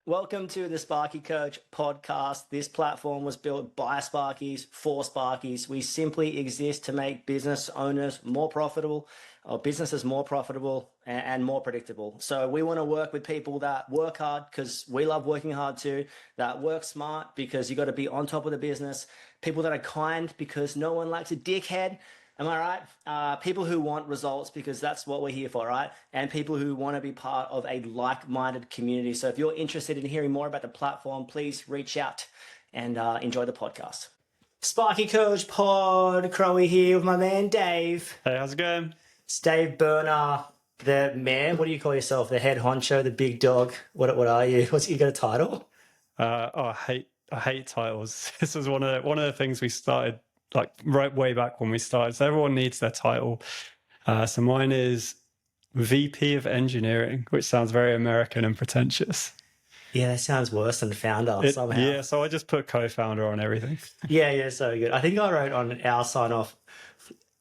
Welcome to the Sparky Coach podcast. This platform was built by Sparkies for Sparkies. We simply exist to make business owners more profitable, or businesses more profitable and more predictable. So we want to work with people that work hard because we love working hard too, that work smart because you got to be on top of the business, people that are kind because no one likes a dickhead. Am I right? People who want results because that's what we're here for, right? And people who want to be part of a like-minded community. So if you're interested in hearing more about the platform, please reach out and enjoy the podcast. Sparky Coach Pod, Crowy here with my man Dave. Hey, how's it going? It's Dave Berner, the man. What do you call yourself? The head honcho, the big dog. What are you? You got a title? I hate titles. This was one of the things we started like right way back when we started. So everyone needs their title. So mine is VP of Engineering, which sounds very American and pretentious. Yeah, that sounds worse than founder somehow. Yeah, so I just put co-founder on everything. Yeah, so good. I think I wrote on our sign-off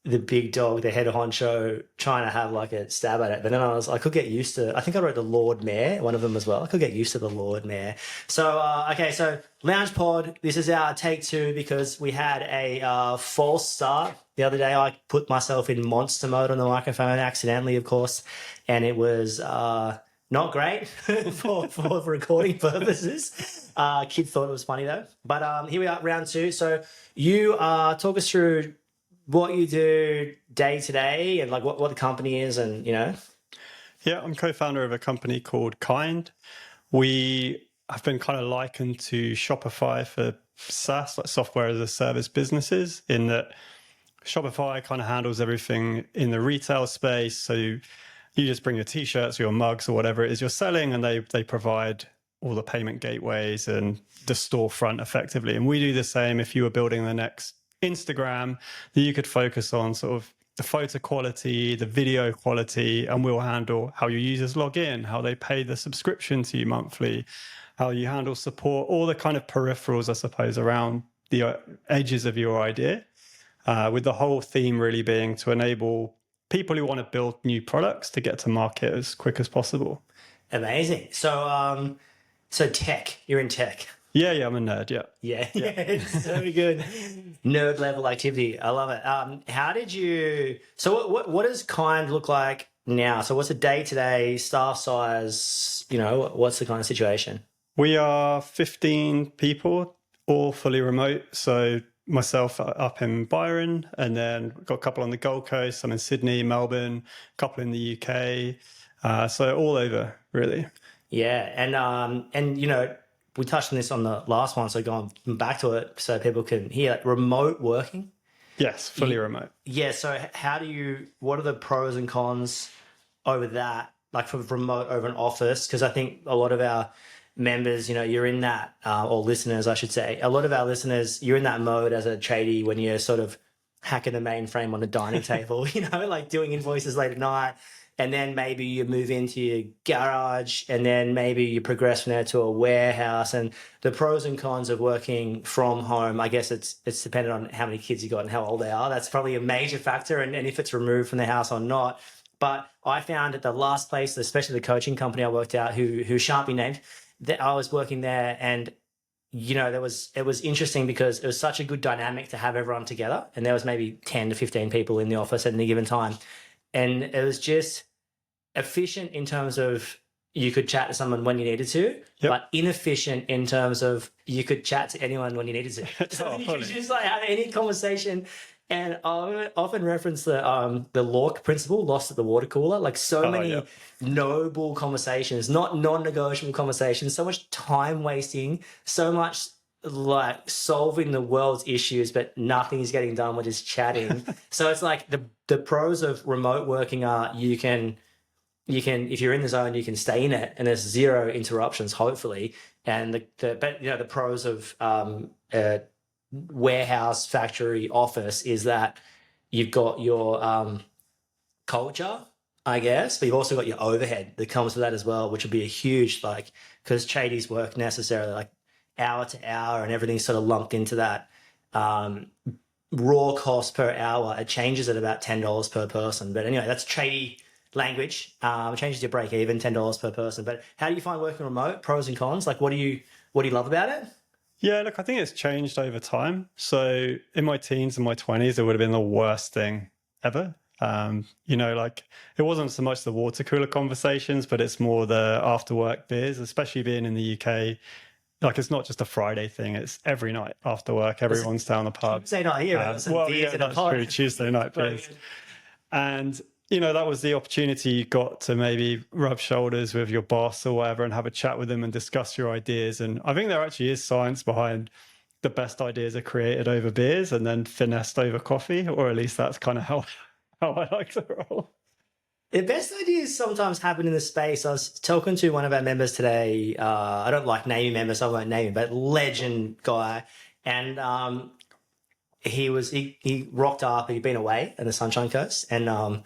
the big dog, the head honcho, trying to have like a stab at it. But then I could get used to, I think I wrote the Lord Mayor, one of them as well. I could get used to the Lord Mayor. So, so Lounge Pod, this is our take two because we had a false start. The other day I put myself in monster mode on the microphone accidentally, of course, and it was not great for recording purposes. Kids thought it was funny though. But here we are, round two. So you talk us through what you do day to day and like what the company is and, you know. Yeah, I'm co-founder of a company called Kinde. We have been kind of likened to Shopify for SaaS, like software as a service businesses, in that Shopify kind of handles everything in the retail space. So you just bring your t-shirts or your mugs or whatever it is you're selling, and they provide all the payment gateways and the storefront effectively. And we do the same if you were building the next Instagram, that you could focus on sort of the photo quality, the video quality, and we'll handle how your users log in, how they pay the subscription to you monthly, how you handle support, all the kind of peripherals, I suppose, around the edges of your idea, with the whole theme really being to enable people who want to build new products to get to market as quick as possible. Amazing. So tech, you're in tech. Yeah, I'm a nerd, Yeah, it's so good. Nerd level activity. I love it. How did you, so what does Kind look like now? So what's the day-to-day staff size? You know, what's the kind of situation? We are 15 people, all fully remote. So myself up in Byron, and then got a couple on the Gold Coast, some in Sydney, Melbourne, a couple in the UK. So all over, really. Yeah, and you know, we touched on this on the last one, so going back to it so people can hear, like, remote working. Yes, fully remote. Yeah, so what are the pros and cons over that, like for remote over an office? Because I think a lot of our members, you know, you're in that, or listeners, I should say, a lot of our listeners, you're in that mode as a tradie when you're sort of hacking the mainframe on the dining table, you know, like doing invoices late at night. And then maybe you move into your garage, and then maybe you progress from there to a warehouse. And the pros and cons of working from home, I guess it's dependent on how many kids you got and how old they are. That's probably a major factor, and if it's removed from the house or not. But I found at the last place, especially the coaching company I worked out, who shan't be named, that I was working there, and you know, it was interesting because it was such a good dynamic to have everyone together, and there was maybe 10 to 15 people in the office at any given time. And it was just efficient in terms of you could chat to someone when you needed to, but inefficient in terms of you could chat to anyone when you needed to. So you could just like have any conversation. And I often reference the Lork principle, lost at the water cooler. Like many noble conversations, not non-negotiable conversations, so much time wasting, so much like solving the world's issues, but nothing is getting done. We're just chatting. So it's like the pros of remote working are you can, if you're in the zone, you can stay in it, and there's zero interruptions, hopefully. And but you know, the pros of warehouse, factory, office is that you've got your culture, I guess, but you've also got your overhead that comes with that as well, which would be a huge, like, because tradies work necessarily like hour to hour, and everything's sort of lumped into that raw cost per hour. It changes at about $10 per person. But anyway, that's tradie language. Changes your break even, $10 per person. But how do you find working remote? Pros and cons. Like, what do you love about it? Yeah, look, I think it's changed over time. So in my teens and my 20s, it would have been the worst thing ever. Like it wasn't so much the water cooler conversations, but it's more the after work beers, especially being in the UK. Like it's not just a Friday thing; it's every night after work. Everyone's down the pub. Tuesday night here, beers in a that's pod. true. Tuesday night beers, and that was the opportunity you got to maybe rub shoulders with your boss or whatever, and have a chat with them and discuss your ideas. And I think there actually is science behind the best ideas are created over beers and then finessed over coffee, or at least that's kind of how I like to roll. The best ideas sometimes happen in the space. I was talking to one of our members today. I don't like naming members, so I won't name him, but legend guy. And he rocked up. He'd been away in the Sunshine Coast, and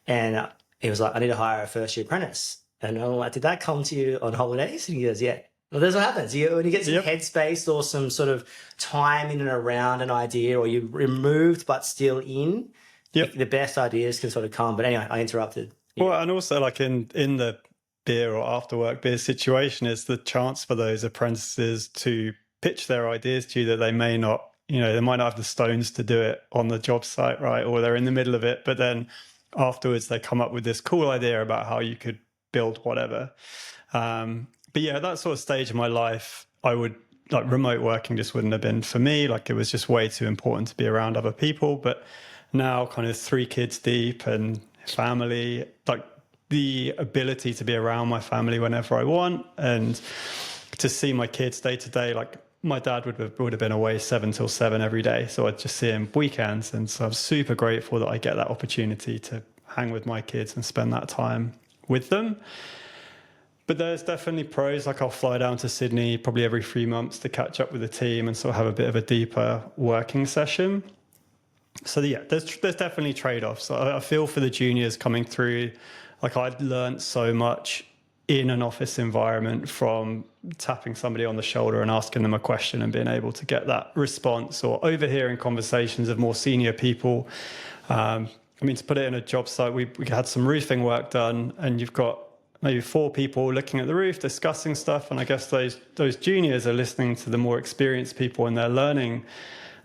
he was like, "I need to hire a first year apprentice." And I'm like, "Did that come to you on holidays?" And he goes, "Yeah." Well, that's what happens. When you get some headspace or some sort of time in and around an idea, or you're removed but still in. Yep. The best ideas can sort of come. But anyway, I interrupted. Well, and also like in the beer or after work beer situation is the chance for those apprentices to pitch their ideas to you that they may not, they might not have the stones to do it on the job site, right? Or they're in the middle of it, but then afterwards they come up with this cool idea about how you could build whatever. But yeah, that sort of stage of my life, I would like remote working just wouldn't have been for me. Like it was just way too important to be around other people. But now kind of 3 kids deep and family, like the ability to be around my family whenever I want and to see my kids day to day. Like my dad would have been away 7 till 7 every day. So I'd just see him weekends. And so I'm super grateful that I get that opportunity to hang with my kids and spend that time with them. But there's definitely pros. Like I'll fly down to Sydney probably every 3 months to catch up with the team and sort of have a bit of a deeper working session. So yeah, there's definitely trade-offs. I feel for the juniors coming through. Like I'd learned so much in an office environment from tapping somebody on the shoulder and asking them a question and being able to get that response, or overhearing conversations of more senior people. To put it in a job site, we had some roofing work done, and you've got maybe 4 people looking at the roof, discussing stuff. And I guess those juniors are listening to the more experienced people, and they're learning.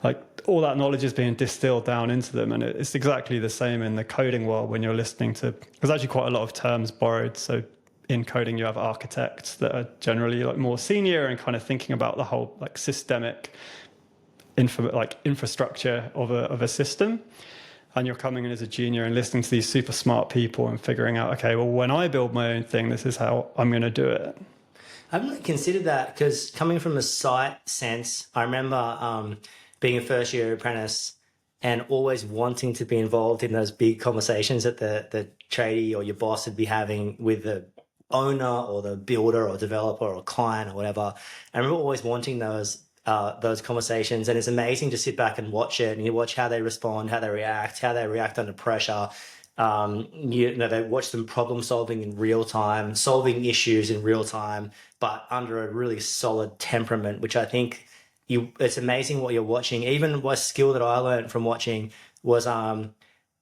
Like all that knowledge is being distilled down into them. And it's exactly the same in the coding world when you're listening to, there's actually quite a lot of terms borrowed. So in coding, you have architects that are generally like more senior and kind of thinking about the whole like systemic infrastructure of a system. And you're coming in as a junior and listening to these super smart people and figuring out, okay, well, when I build my own thing, this is how I'm going to do it. I haven't really considered that, because coming from a site sense, I remember being a first year apprentice and always wanting to be involved in those big conversations that the tradie or your boss would be having with the owner or the builder or developer or client or whatever. I remember always wanting those conversations, and it's amazing to sit back and watch it, and you watch how they respond, how they react under pressure. They watch them problem solving in real time, solving issues in real time, but under a really solid temperament, which I think it's amazing what you're watching. Even one skill that I learned from watching was, and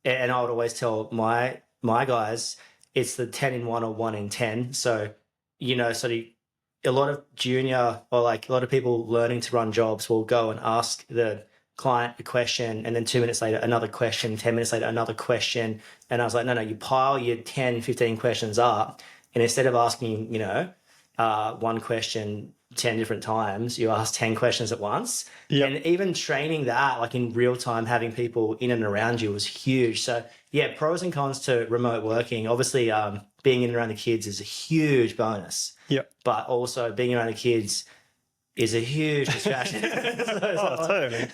I would always tell my guys, it's the 10 in 1 or 1 in 10. So, sort of a lot of junior or like a lot of people learning to run jobs will go and ask the client a question, and then 2 minutes later, another question, 10 minutes later, another question. And I was like, no, you pile your 10, 15 questions up. And instead of asking, one question 10 different times, you ask 10 questions at once. Yep. And even training that, like in real time, having people in and around you was huge. So yeah, pros and cons to remote working. Obviously, being in and around the kids is a huge bonus. Yep. But also being around the kids is a huge distraction. Totally.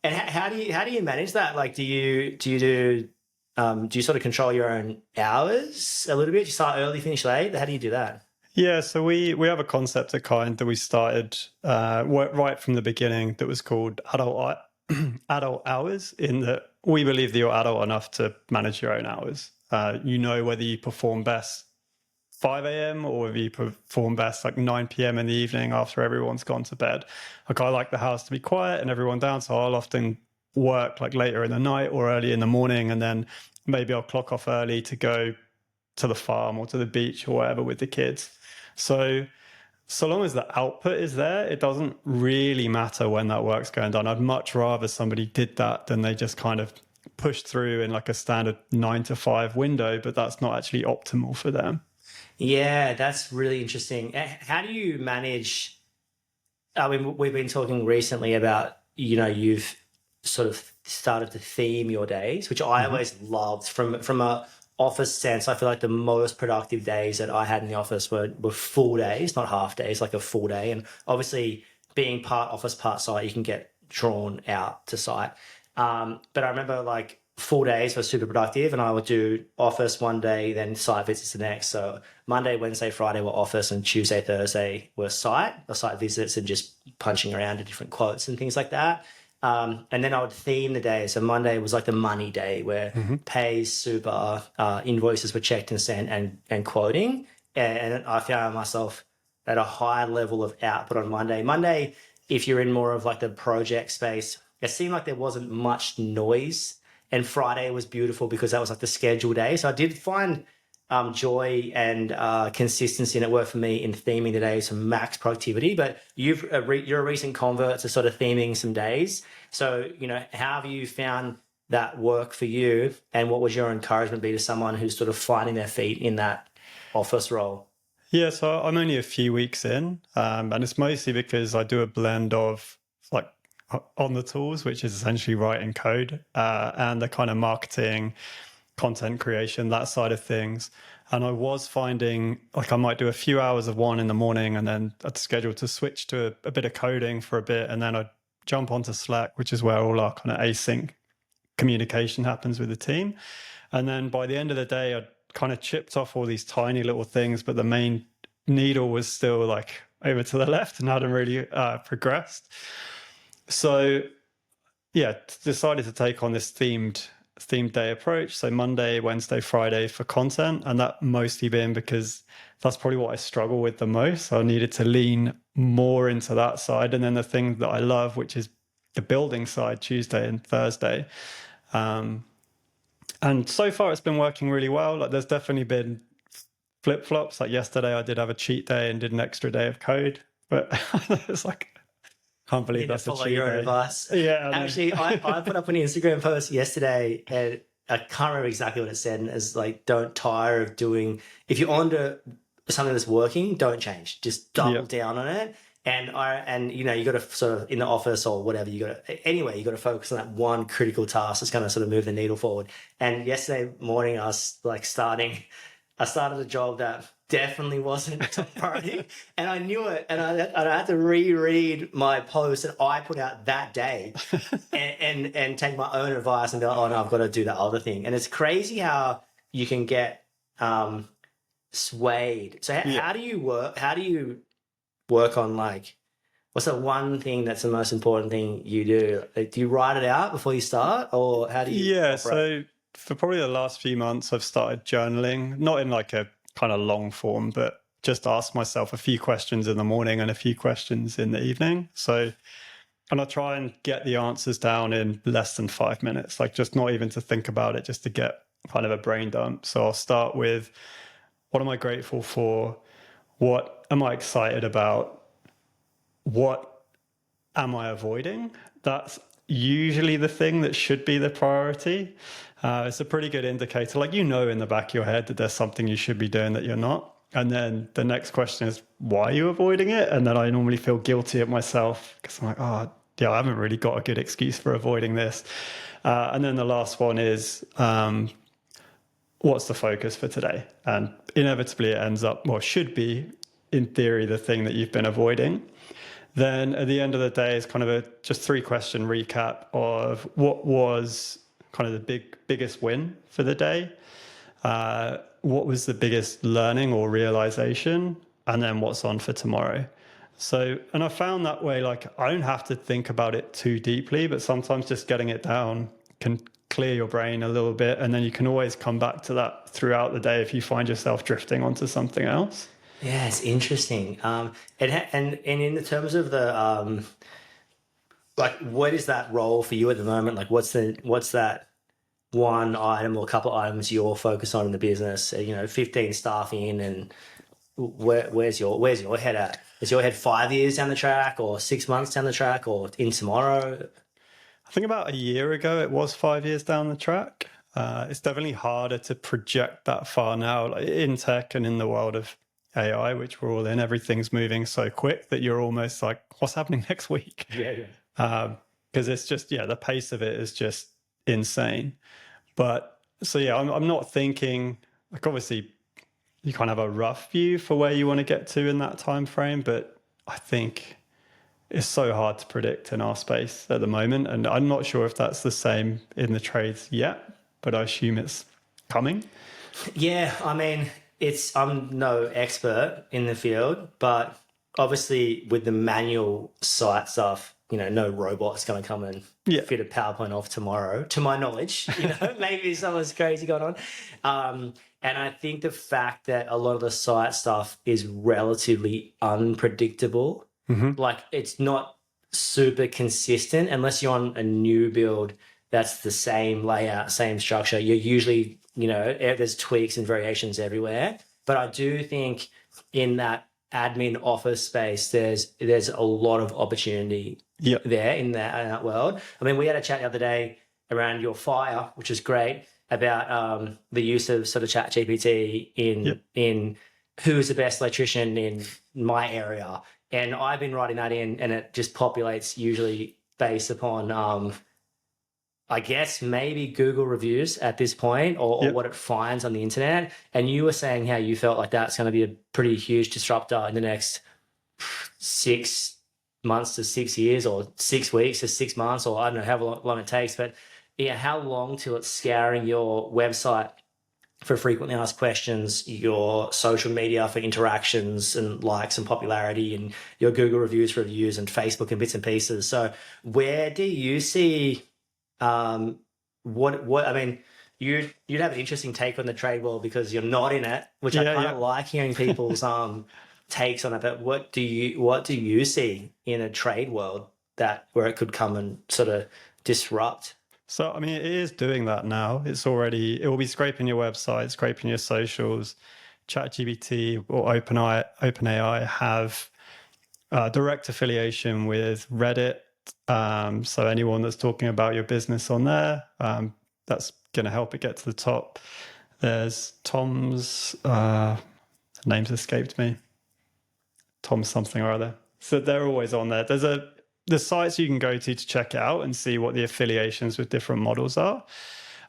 And how do you manage that? Like, do you sort of control your own hours a little bit? Do you start early, finish late? How do you do that? Yeah, so we have a concept at Kinde that we started right from the beginning that was called adult hours, in that we believe that you're adult enough to manage your own hours. Whether you perform best 5 a.m. or whether you perform best like 9 p.m. in the evening after everyone's gone to bed. Like I like the house to be quiet and everyone down, so I'll often work like later in the night or early in the morning, and then maybe I'll clock off early to go to the farm or to the beach or whatever with the kids. So long as the output is there, it doesn't really matter when that work's going done. I'd much rather somebody did that than they just kind of pushed through in like a standard 9 to 5 window, but that's not actually optimal for them. Yeah, that's really interesting. How do you manage? I mean, we've been talking recently about, you've sort of started to theme your days, which I always loved from a office sense. I feel like the most productive days that I had in the office were full days, not half days, like a full day. And obviously being part office, part site, you can get drawn out to site. But I remember like full days were super productive, and I would do office one day, then site visits the next. So Monday, Wednesday, Friday were office, and Tuesday, Thursday were site visits and just punching around to different quotes and things like that. And then I would theme the day. So Monday was like the money day where pays super, invoices were checked and sent and quoting. And I found myself at a high level of output on Monday. Monday, if you're in more of like the project space, it seemed like there wasn't much noise. And Friday was beautiful because that was like the schedule day. So I did find joy and consistency, and it worked for me in theming the days for max productivity. But you're a recent convert to sort of theming some days. So, how have you found that work for you? And what would your encouragement be to someone who's sort of finding their feet in that office role? Yeah, so I'm only a few weeks in, and it's mostly because I do a blend of like on the tools, which is essentially writing code, and the kind of marketing, content creation, that side of things. And I was finding like I might do a few hours of one in the morning, and then I'd schedule to switch to a bit of coding for a bit, and then I'd jump onto Slack, which is where all our kind of async communication happens with the team. And then by the end of the day, I'd kind of chipped off all these tiny little things, but the main needle was still like over to the left and hadn't really progressed. So yeah, decided to take on this themed day approach. So Monday, Wednesday, Friday for content, and that mostly been because that's probably what I struggle with the most. So I needed to lean more into that side. And then the thing that I love, which is the building side, Tuesday and Thursday. And so far it's been working really well. Like there's definitely been flip-flops. Like yesterday I did have a cheat day and did an extra day of code, but it's like, can't believe that's a cheat Follow your own day. advice. Yeah. Actually, I put up an Instagram post yesterday, and I can't remember exactly what it said. And it's like, don't tire of doing. If you're onto something that's working, don't change. Just double down on it. And you got to sort of in the office or whatever, you got to focus on that one critical task that's going to sort of move the needle forward. And yesterday morning, I started a job that definitely wasn't a top priority, and I knew it, and I had to reread my post that I put out that day, and take my own advice and be like, oh no, I've got to do that other thing. And it's crazy how you can get swayed. So how do you work? How do you work on like? What's the one thing that's the most important thing you do? Like, do you write it out before you start, or how do you? Yeah, operate? so for probably the last few months, I've started journaling, not in like a kind of long form, but just ask myself a few questions in the morning and a few questions in the evening. And I try and get the answers down in less than 5 minutes, like just not even to think about it, just to get kind of a brain dump. So I'll start with, what am I grateful for? What am I excited about? What am I avoiding? That's usually the thing that should be the priority. It's a pretty good indicator. Like, in the back of your head that there's something you should be doing that you're not. And then the next question is, why are you avoiding it? And then I normally feel guilty at myself because I'm like, oh, yeah, I haven't really got a good excuse for avoiding this. And then the last one is, what's the focus for today? And inevitably it ends up, well, should be in theory, the thing that you've been avoiding. Then at the end of the day is kind of a just 3-question recap of what was kind of the biggest win for the day, what was the biggest learning or realization, and then what's on for tomorrow. So, and I found that way, like I don't have to think about it too deeply, but sometimes just getting it down can clear your brain a little bit, and then you can always come back to that throughout the day if you find yourself drifting onto something else. Yeah, it's interesting. And in the terms of the Like, what is that role for you at the moment? Like, what's that one item or a couple of items you're focused on in the business? 15 staff in, and where's your head at? Is your head 5 years down the track, or 6 months down the track, or in tomorrow? I think about a year ago, it was 5 years down the track. It's definitely harder to project that far now, like in tech and in the world of AI, which we're all in. Everything's moving so quick that you're almost like, what's happening next week? Yeah. Because it's just, the pace of it is just insane. But so, I'm not thinking, like, obviously, you kind of have a rough view for where you want to get to in that time frame, but I think it's so hard to predict in our space at the moment. And I'm not sure if that's the same in the trades yet, but I assume it's coming. Yeah, I mean, I'm no expert in the field, but obviously with the manual site stuff, no robot's going to come and fit a PowerPoint off tomorrow, to my knowledge. Maybe someone's crazy going on. And I think the fact that a lot of the site stuff is relatively unpredictable, like it's not super consistent unless you're on a new build that's the same layout, same structure. You're usually, there's tweaks and variations everywhere. But I do think in that admin office space, there's a lot of opportunity there in that world. I mean, we had a chat the other day around your fire, which is great, about the use of sort of chat GPT in who's the best electrician in my area. And I've been writing that in, and it just populates usually based upon I guess maybe Google reviews at this point, or what it finds on the internet. And you were saying how you felt like that's going to be a pretty huge disruptor in the next 6 months to 6 years, or 6 weeks to 6 months, or I don't know how long it takes. But how long till it's scouring your website for frequently asked questions, your social media for interactions and likes and popularity, and your Google reviews for reviews, and Facebook and bits and pieces. So where do you see... what I mean, you'd have an interesting take on the trade world because you're not in it, which I kind of like hearing people's takes on it. But what do you see in a trade world where it could come and sort of disrupt? So, I mean, it is doing that now. It will be scraping your website, scraping your socials. ChatGPT or OpenAI have direct affiliation with Reddit. So anyone that's talking about your business on there, that's going to help it get to the top. There's Tom's, name's escaped me. Tom something or other. So they're always on there. The sites you can go to check it out and see what the affiliations with different models are.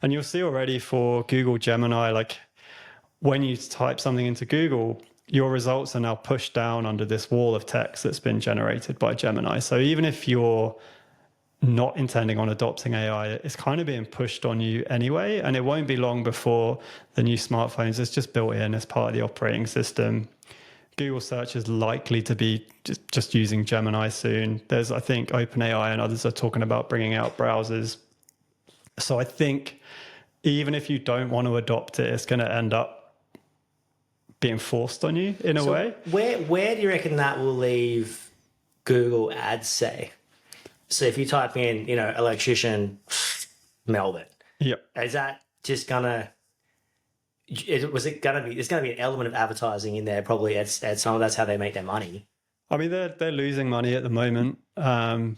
And you'll see already for Google Gemini, like when you type something into Google, your results are now pushed down under this wall of text that's been generated by Gemini. So even if you're not intending on adopting AI, it's kind of being pushed on you anyway. And it won't be long before the new smartphones, it's just built in as part of the operating system. Google search is likely to be just using Gemini soon. I think OpenAI and others are talking about bringing out browsers. So I think even if you don't want to adopt it, it's going to end up being forced on you in a way. Where do you reckon that will leave Google ads, say? So if you type in, electrician Melbourne, is that just gonna? There's gonna be an element of advertising in there probably at some. That's how they make their money. I mean, they're losing money at the moment, and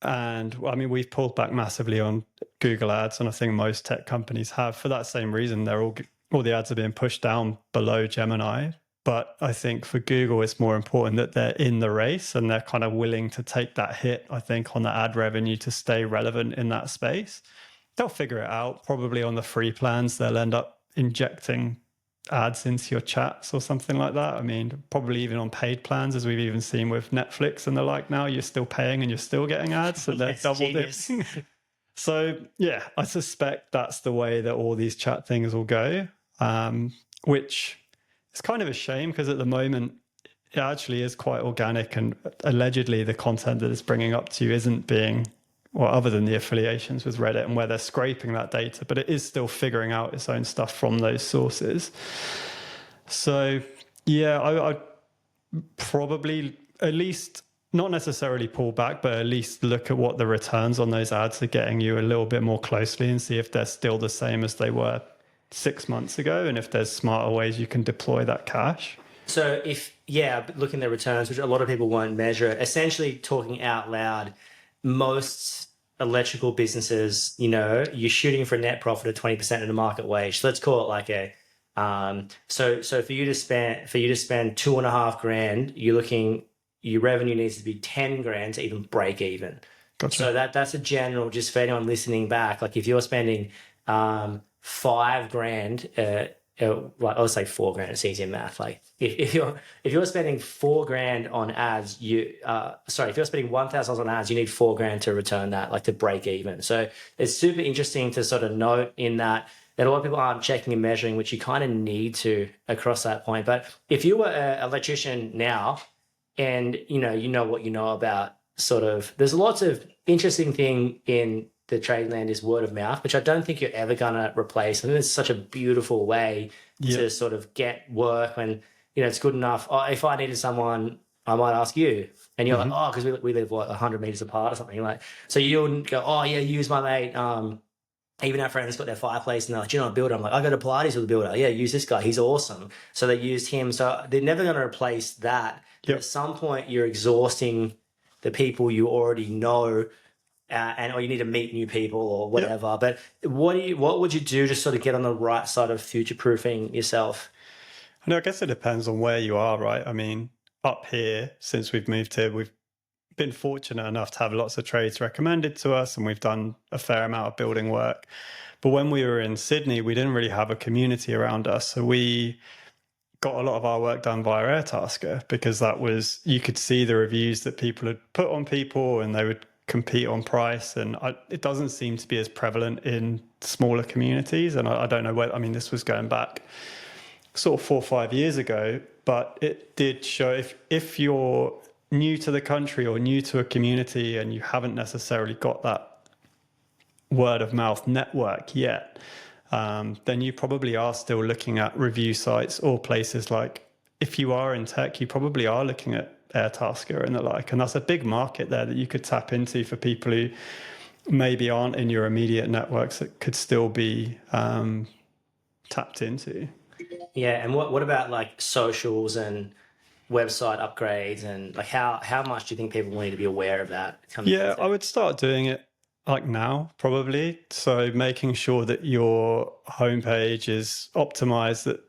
I mean we've pulled back massively on Google ads, and I think most tech companies have for that same reason. They're all the ads are being pushed down below Gemini. But I think for Google, it's more important that they're in the race and they're kind of willing to take that hit, I think, on the ad revenue to stay relevant in that space. They'll figure it out. Probably on the free plans, they'll end up injecting ads into your chats or something like that. I mean, probably even on paid plans, as we've even seen with Netflix and the like now, you're still paying and you're still getting ads. So they're double dipping. So, I suspect that's the way that all these chat things will go, which... It's kind of a shame because at the moment it actually is quite organic, and allegedly the content that it's bringing up to you isn't being, other than the affiliations with Reddit and where they're scraping that data, but it is still figuring out its own stuff from those sources. So, I'd probably at least not necessarily pull back, but at least look at what the returns on those ads are getting you a little bit more closely and see if they're still the same as they were 6 months ago, and if there's smarter ways you can deploy that cash. So looking at the returns, which a lot of people won't measure, essentially talking out loud, most electrical businesses, you're shooting for a net profit of 20% of the market wage. So let's call it like so for you to spend $2,500, your revenue needs to be 10 grand to even break even. Gotcha. So that's a general, just for anyone listening back, like if you're spending $5,000, like I'll say $4,000, it's easier math. Like if you're spending $4,000 on ads, if you're spending $1,000 on ads, you need $4,000 to return that, like to break even. So it's super interesting to sort of note in that a lot of people aren't checking and measuring, which you kind of need to across that point. But if you were an electrician now, and you know what you know about sort of, there's lots of interesting thing in the trade land is word of mouth, which I don't think you're ever going to replace. I think it's such a beautiful way to sort of get work when, it's good enough. Oh, if I needed someone, I might ask you. And you're like, because we live, 100 meters apart or something. Like, so you wouldn't go, oh, yeah, use my mate. Even our friends got their fireplace and they're like, do you know a builder? I'm like, I go to Pilates with a builder. Yeah, use this guy. He's awesome. So they used him. So they're never going to replace that. Yep. At some point, you're exhausting the people you already know, or you need to meet new people or whatever. Yep. But what would you do to sort of get on the right side of future-proofing yourself? I guess it depends on where you are, right? I mean, up here, since we've moved here, we've been fortunate enough to have lots of trades recommended to us, and we've done a fair amount of building work. But when we were in Sydney, we didn't really have a community around us. So we got a lot of our work done via Airtasker, because you could see the reviews that people had put on people and they would compete on price. And it doesn't seem to be as prevalent in smaller communities. And I don't know this was going back sort of 4 or 5 years ago, but it did show if you're new to the country or new to a community and you haven't necessarily got that word of mouth network yet, then you probably are still looking at review sites or places like, if you are in tech, you probably are looking at Airtasker and the like. And that's a big market there that you could tap into for people who maybe aren't in your immediate networks that could still be tapped into. Yeah. And what about like socials and website upgrades, and like how much do you think people need to be aware of that? I would start doing it like now, probably. So making sure that your homepage is optimized, that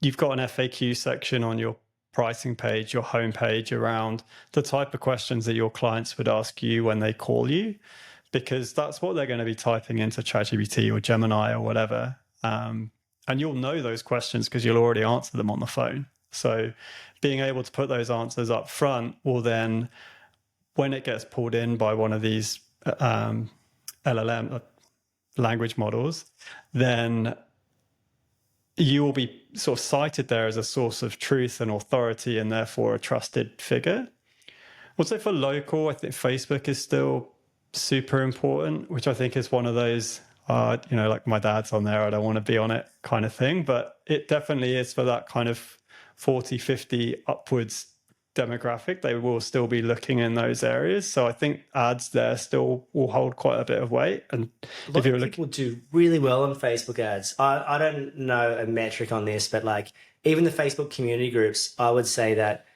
you've got an FAQ section on your pricing page, your homepage, around the type of questions that your clients would ask you when they call you, because that's what they're going to be typing into ChatGPT or Gemini or whatever. And you'll know those questions because you'll already answer them on the phone. So being able to put those answers up front will then, when it gets pulled in by one of these LLM language models, then you will be sort of cited there as a source of truth and authority, and therefore a trusted figure. Also for local, I think Facebook is still super important, which I think is one of those, like my dad's on there, I don't want to be on it kind of thing. But it definitely is for that kind of 40, 50 upwards demographic. They will still be looking in those areas. So I think ads there still will hold quite a bit of weight. And a lot of people do really well on Facebook ads. I don't know a metric on this, but like even the Facebook community groups, I would say that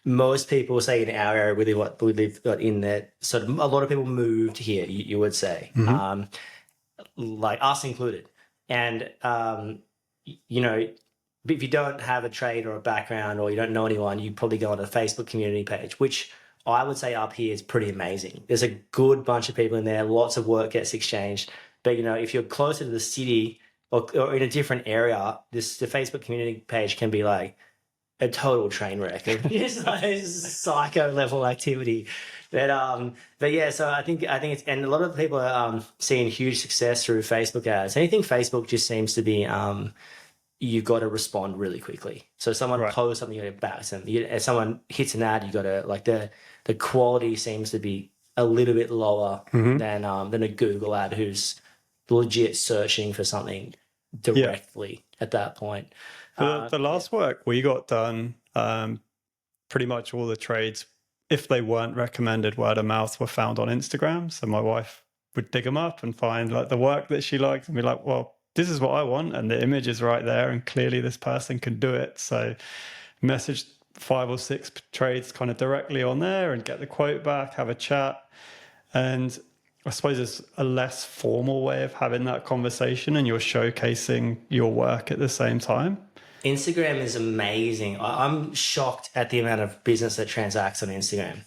most people, say in our area, we live in that sort of, a lot of people moved here, you would say, like us included. And, if you don't have a trade or a background, or you don't know anyone, you probably go on a Facebook community page, which I would say up here is pretty amazing. There's a good bunch of people in there. Lots of work gets exchanged. But, if you're closer to the city or in a different area, the Facebook community page can be like a total train wreck. It's like psycho level activity. But yeah, so I think it's, and a lot of people are seeing huge success through Facebook ads. Anything Facebook just seems to be, you got to respond really quickly. So someone posts something, you got to back them. If someone hits an ad, you got to, like, the quality seems to be a little bit lower than a Google ad who's legit searching for something directly at that point. The last work we got done, pretty much all the trades if they weren't recommended, word of mouth, were found on Instagram. So my wife would dig them up and find like the work that she liked and be like, well, this is what I want. And the image is right there. And clearly this person can do it. So message 5 or 6 trades kind of directly on there and get the quote back, have a chat. And I suppose it's a less formal way of having that conversation, and you're showcasing your work at the same time. Instagram is amazing. I'm shocked at the amount of business that transacts on Instagram.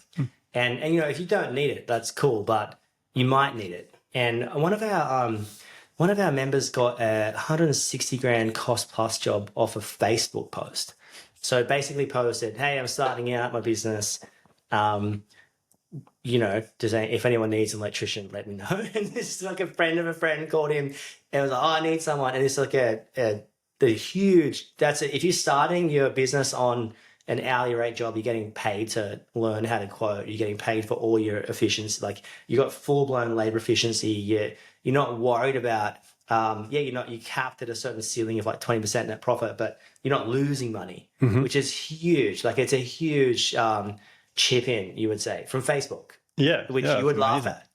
And if you don't need it, that's cool, but you might need it. And one of our members got a 160 grand cost plus job off a Facebook post. So basically posted, hey, I'm starting out my business. If anyone needs an electrician, let me know. And this is like a friend of a friend called him and was like, oh, I need someone. And it's like if you're starting your business on an hourly rate job, you're getting paid to learn how to quote, you're getting paid for all your efficiency. Like you got full blown labor efficiency. You're not worried about, you're capped at a certain ceiling of like 20% net profit, but you're not losing money, which is huge. Like it's a huge, chip in, you would say, from Facebook. Yeah. Which you would laugh at,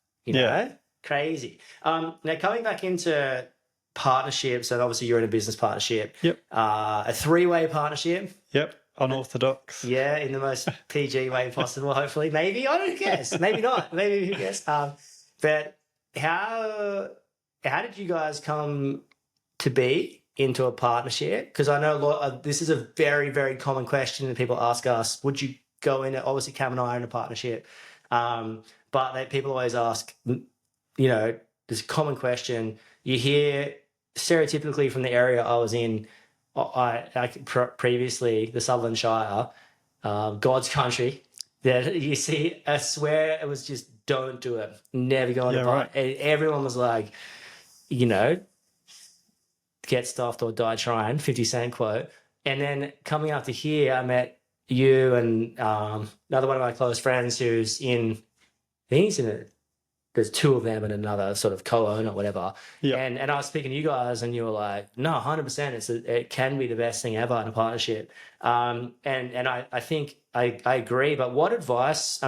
crazy. Now coming back into partnerships, and obviously you're in a business partnership. Yep. A 3-way partnership. Yep. Unorthodox. Yeah, in the most PG way possible, hopefully. Maybe, I don't guess. Maybe not. Maybe, who guess? But how did you guys come to be into a partnership? Because I know this is a very, very common question that people ask us. Would you go in? Obviously, Cam and I are in a partnership. But people always ask, this common question you hear stereotypically from the area I was in, previously, the Sutherland Shire, God's country, that you see, I swear it was just, don't do it. Never go on a part. Right. Everyone was like, get stuffed or die trying, 50 Cent quote. And then coming up to here, I met you and another one of my close friends who's there's 2 of them and another sort of co-owner or whatever. Yeah. And I was speaking to you guys and you were like, no, 100%, it can be the best thing ever in a partnership. And I think I agree, but what advice,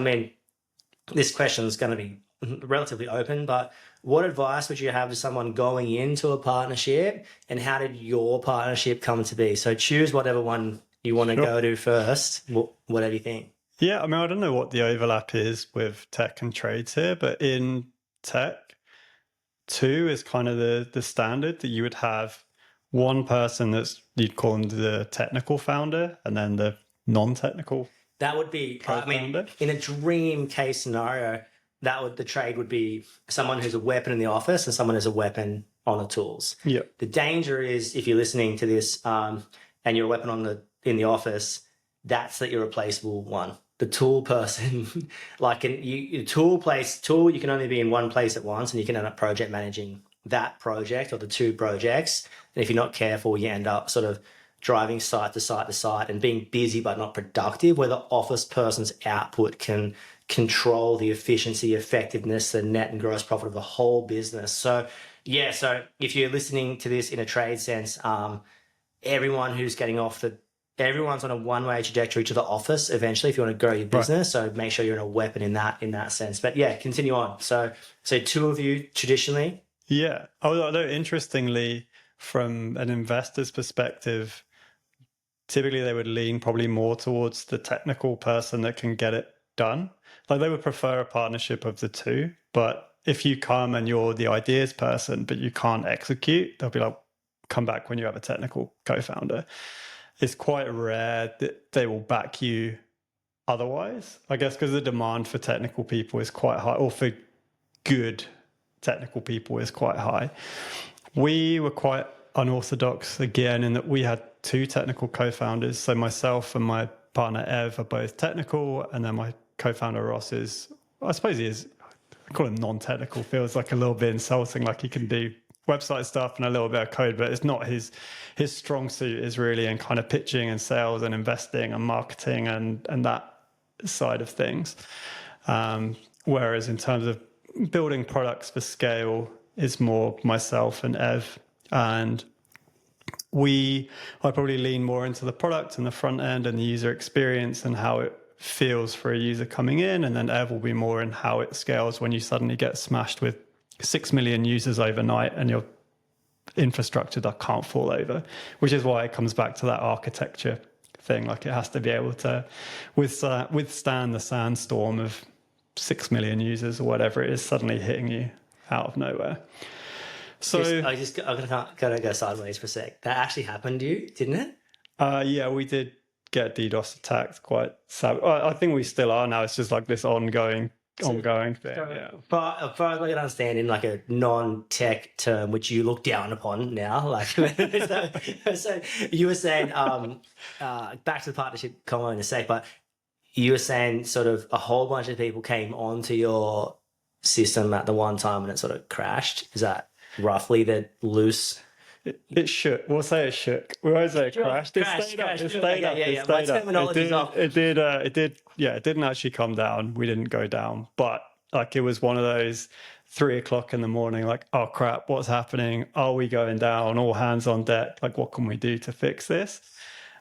this question is going to be relatively open, but what advice would you have to someone going into a partnership, and how did your partnership come to be? So choose whatever one you want to go to first, whatever you think. Yeah, I don't know what the overlap is with tech and trades here, but in tech, 2 is kind of the standard, that you would have one person you'd call them the technical founder, and then the non-technical. That would be, in a dream case scenario, the trade would be someone who's a weapon in the office and someone who's a weapon on the tools. Yeah. The danger is, if you're listening to this and you're a weapon in the office, that's the irreplaceable one. The tool person, you can only be in one place at once, and you can end up project managing that project or the 2 projects. And if you're not careful, you end up sort of driving site to site to site and being busy but not productive, where the office person's output can control the efficiency, effectiveness, the net and gross profit of the whole business. So if you're listening to this in a trade sense, everyone who's getting everyone's on a one-way trajectory to the office eventually if you want to grow your business. Right. So make sure you're in a weapon in that sense. But yeah, continue on. So 2 of you traditionally. Yeah. Although interestingly, from an investor's perspective, typically they would lean probably more towards the technical person that can get it done. Like they would prefer a partnership of the 2. But if you come and you're the ideas person, but you can't execute, they'll be like, come back when you have a technical co-founder. It's quite rare that they will back you otherwise, I guess, because the demand for technical people is quite high, or for good technical people is quite high. We were quite unorthodox again in that we had 2 technical co-founders. So myself and my partner Ev are both technical, and then my co-founder Ross I call him non-technical, feels like a little bit insulting, like he can do website stuff and a little bit of code, but it's not his strong suit is really in kind of pitching and sales and investing and marketing and that side of things. Whereas in terms of building products for scale is more myself and Ev. And I probably lean more into the product and the front end and the user experience and how it feels for a user coming in, and then Ev will be more in how it scales when you suddenly get smashed with 6 million users overnight and your infrastructure that can't fall over, which is why it comes back to that architecture thing. Like it has to be able to withstand the sandstorm of 6 million users or whatever it is suddenly hitting you out of nowhere. So I'm gonna go sideways for a sec. That actually happened to you, didn't it? yeah, we did get DDoS attacked quite savage. I think we still are now. It's just like this ongoing thing. Yeah. But as far as I can understand, in like a non-tech term, which you look down upon now, like so you were saying, back to the partnership comment in a sec, but you were saying sort of a whole bunch of people came onto your system at the one time and it sort of crashed. Is that roughly the loose? It shook. We'll say it shook. We won't say it crashed. It stayed up. It stayed up. It stayed up. It did. Yeah, it didn't actually come down. We didn't go down. But like it was one of those 3 o'clock in the morning, like, oh crap, what's happening? Are we going down? All hands on deck. Like, what can we do to fix this?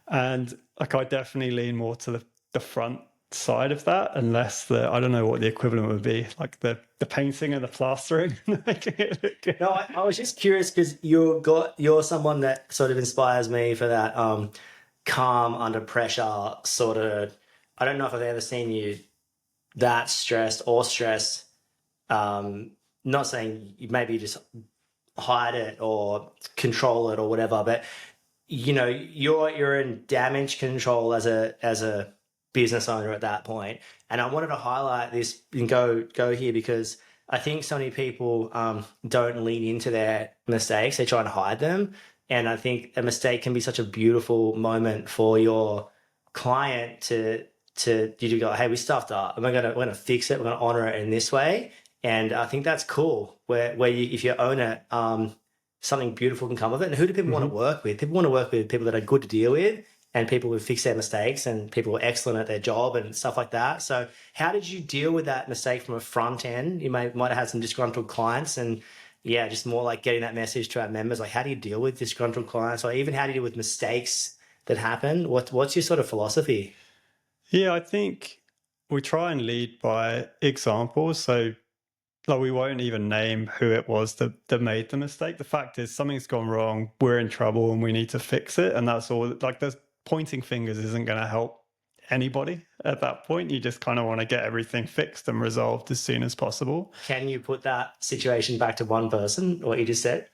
And like I definitely lean more to the front side of that, unless I don't know what the equivalent would be, like the painting and the plastering. No, I was just curious because you're someone that sort of inspires me for that calm under pressure sort of. I don't know if I've ever seen you that stressed or stressed. Not saying maybe you just hide it or control it or whatever, but you know you're in damage control as a business owner at that point. And I wanted to highlight this and go here because I think so many people don't lean into their mistakes. They try and hide them. And I think a mistake can be such a beautiful moment for your client to you to go, hey, we stuffed up and we're gonna fix it. We're gonna honor it in this way. And I think that's cool. Where you, if you own it, something beautiful can come of it. And who do people want to work with? People want to work with people that are good to deal with, and people who fix their mistakes, and people who are excellent at their job and stuff like that. So how did you deal with that mistake from a front end? You might have had some disgruntled clients, and yeah, just more like getting that message to our members. Like, how do you deal with disgruntled clients, or even how do you deal with mistakes that happen? What's your sort of philosophy? Yeah, I think we try and lead by examples. So like we won't even name who it was that made the mistake. The fact is something's gone wrong, we're in trouble and we need to fix it. And that's all. Like there's pointing fingers isn't going to help anybody at that point. You just kind of want to get everything fixed and resolved as soon as possible. Can you put that situation back to one person, what you just said?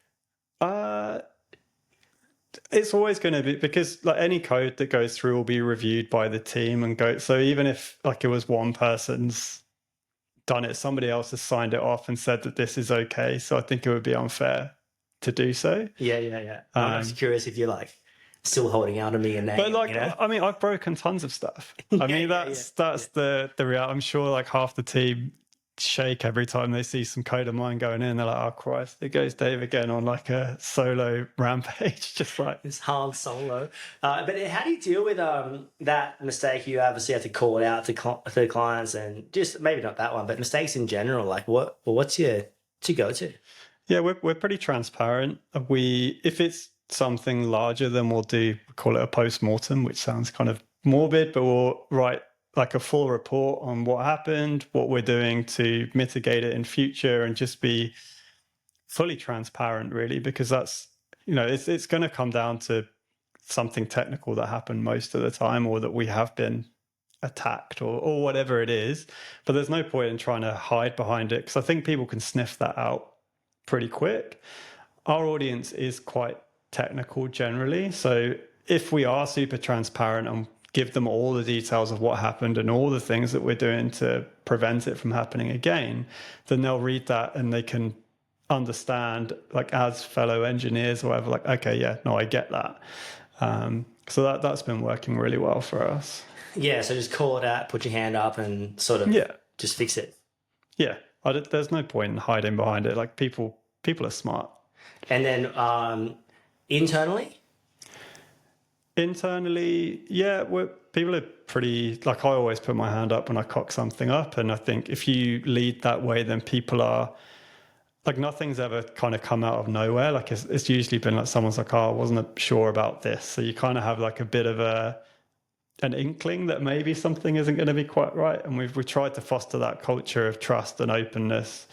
It's always going to be, because like any code that goes through will be reviewed by the team and go. So even if like it was one person's done it, somebody else has signed it off and said that this is okay. So I think it would be unfair to do so. Yeah. I'm just curious if you're like still holding out on me and but like, you know? I mean, I've broken tons of stuff. I mean, that's the reality. I'm sure like half the team shake every time they see some code of mine going in. They're like, oh Christ, it goes Dave again on like a solo rampage. Just like it's hard solo. But how do you deal with that mistake? You obviously have to call it out to clients, and just maybe not that one, but mistakes in general. Like what's your go-to? Yeah, we're pretty transparent. If it's something larger, then we'll call it a post-mortem, which sounds kind of morbid, but we'll write like a full report on what happened, what we're doing to mitigate it in future, and just be fully transparent, really, because that's, you know, it's going to come down to something technical that happened most of the time, or that we have been attacked or whatever it is. But there's no point in trying to hide behind it, because I think people can sniff that out pretty quick. Our audience is quite technical generally. So if we are super transparent and give them all the details of what happened and all the things that we're doing to prevent it from happening again, then they'll read that and they can understand, like as fellow engineers or whatever, like, okay, yeah, no, I get that. So that's been working really well for us. Yeah, so just call it out, put your hand up and sort of just fix it. Yeah, there's no point in hiding behind it. Like people are smart. And then internally? Internally, yeah, people are pretty, like I always put my hand up when I cock something up. And I think if you lead that way, then people are, like nothing's ever kind of come out of nowhere. Like it's usually been like someone's like, oh, I wasn't sure about this. So you kind of have like a bit of a an inkling that maybe something isn't going to be quite right. And we've tried to foster that culture of trust and openness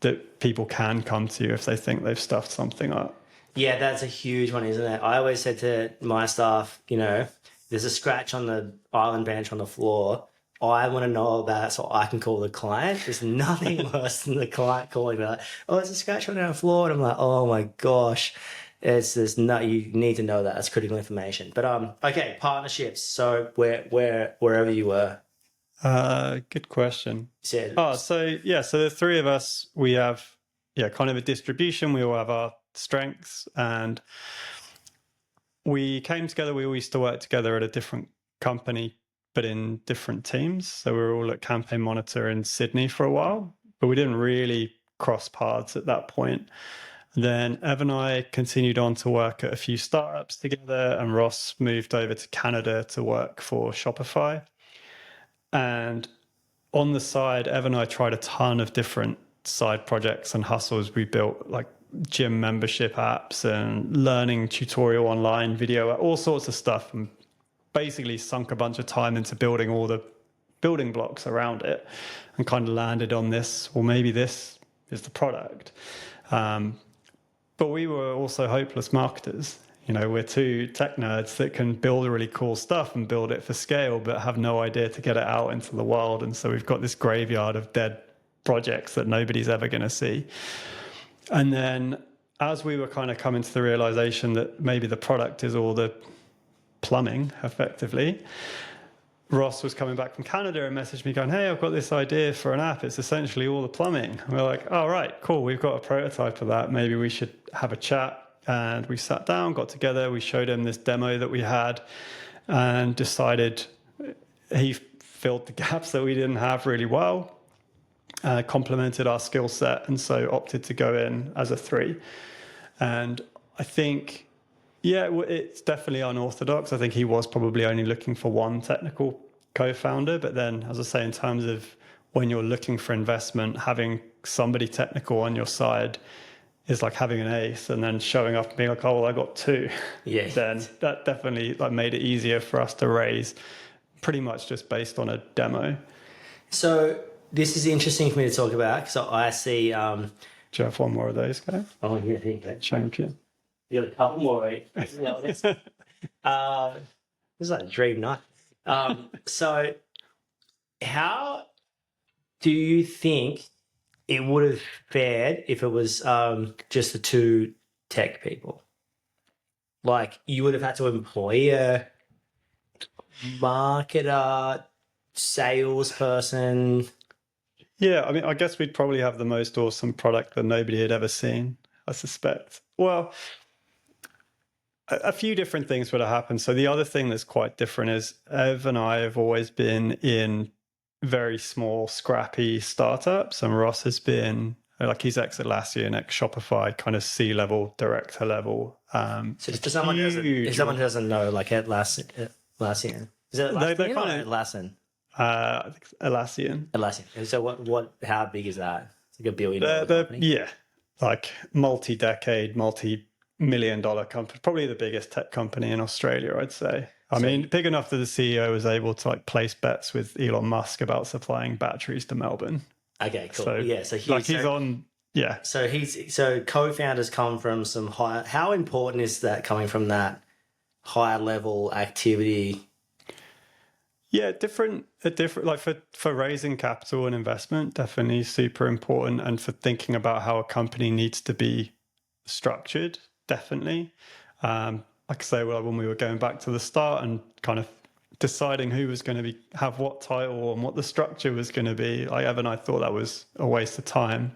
that people can come to you if they think they've stuffed something up. Yeah, that's a huge one, isn't it? I always said to my staff, there's a scratch on the island bench on the floor. I want to know about it so I can call the client. There's nothing worse than the client calling me like, oh, there's a scratch on our floor. And I'm like, oh my gosh. You need to know that. That's critical information. But okay, partnerships. So wherever you were. Good question. Said, so the three of us, we have kind of a distribution. We all have our strengths, and we came together. We all used to work together at a different company, but in different teams. So we were all at Campaign Monitor in Sydney for a while, but we didn't really cross paths at that point. Then Ev and I continued on to work at a few startups together, and Ross moved over to Canada to work for Shopify. And on the side, Ev and I tried a ton of different side projects and hustles. We built like gym membership apps and learning tutorial online video, all sorts of stuff, and basically sunk a bunch of time into building all the building blocks around it, and kind of landed on this, well, maybe this is the product. But we were also hopeless marketers. We're two tech nerds that can build really cool stuff and build it for scale, but have no idea to get it out into the world. And so we've got this graveyard of dead projects that nobody's ever going to see. And then as we were kind of coming to the realization that maybe the product is all the plumbing, effectively, Ross was coming back from Canada and messaged me going, hey, I've got this idea for an app. It's essentially all the plumbing. And we're like, all right, cool. We've got a prototype of that. Maybe we should have a chat. And we sat down, got together. We showed him this demo that we had and decided he filled the gaps that we didn't have really well, complemented our skill set, and so opted to go in as a 3. And I think, it's definitely unorthodox. I think he was probably only looking for one technical co-founder. But then, as I say, in terms of when you're looking for investment, having somebody technical on your side is like having an ace, and then showing up and being like, oh, well, I got 2. Yeah. Then that definitely made it easier for us to raise, pretty much just based on a demo. So this is interesting for me to talk about, because I see... Do you have one more of those, guys? Oh, yeah, thank you. Champion. You got a couple more, right? This is like a dream night. So how do you think it would have fared if it was just the 2 tech people? Like, you would have had to employ a marketer, salesperson. Yeah, I mean, I guess we'd probably have the most awesome product that nobody had ever seen, I suspect. Well, a few different things would have happened. So the other thing that's quite different is Ev and I have always been in very small, scrappy startups, and Ross has been he's ex-Atlassian, ex-Shopify, kind of C-level, director level. So for someone who doesn't know, like Atlassian, is it Atlassian or Atlassian? I think Atlassian. Atlassian. So how big is that? It's like $1 billion company? Yeah, like multi-decade, multi-million-dollar company, probably the biggest tech company in Australia, I'd say. I mean, big enough that the CEO was able to place bets with Elon Musk about supplying batteries to Melbourne. Okay, cool. So co-founders come from some high. How important is that coming from that higher level activity? Yeah, different. Like for raising capital and investment, definitely super important, and for thinking about how a company needs to be structured, definitely. Like I say, when we were going back to the start and kind of deciding who was going to have what title and what the structure was going to be, Ev and I thought that was a waste of time,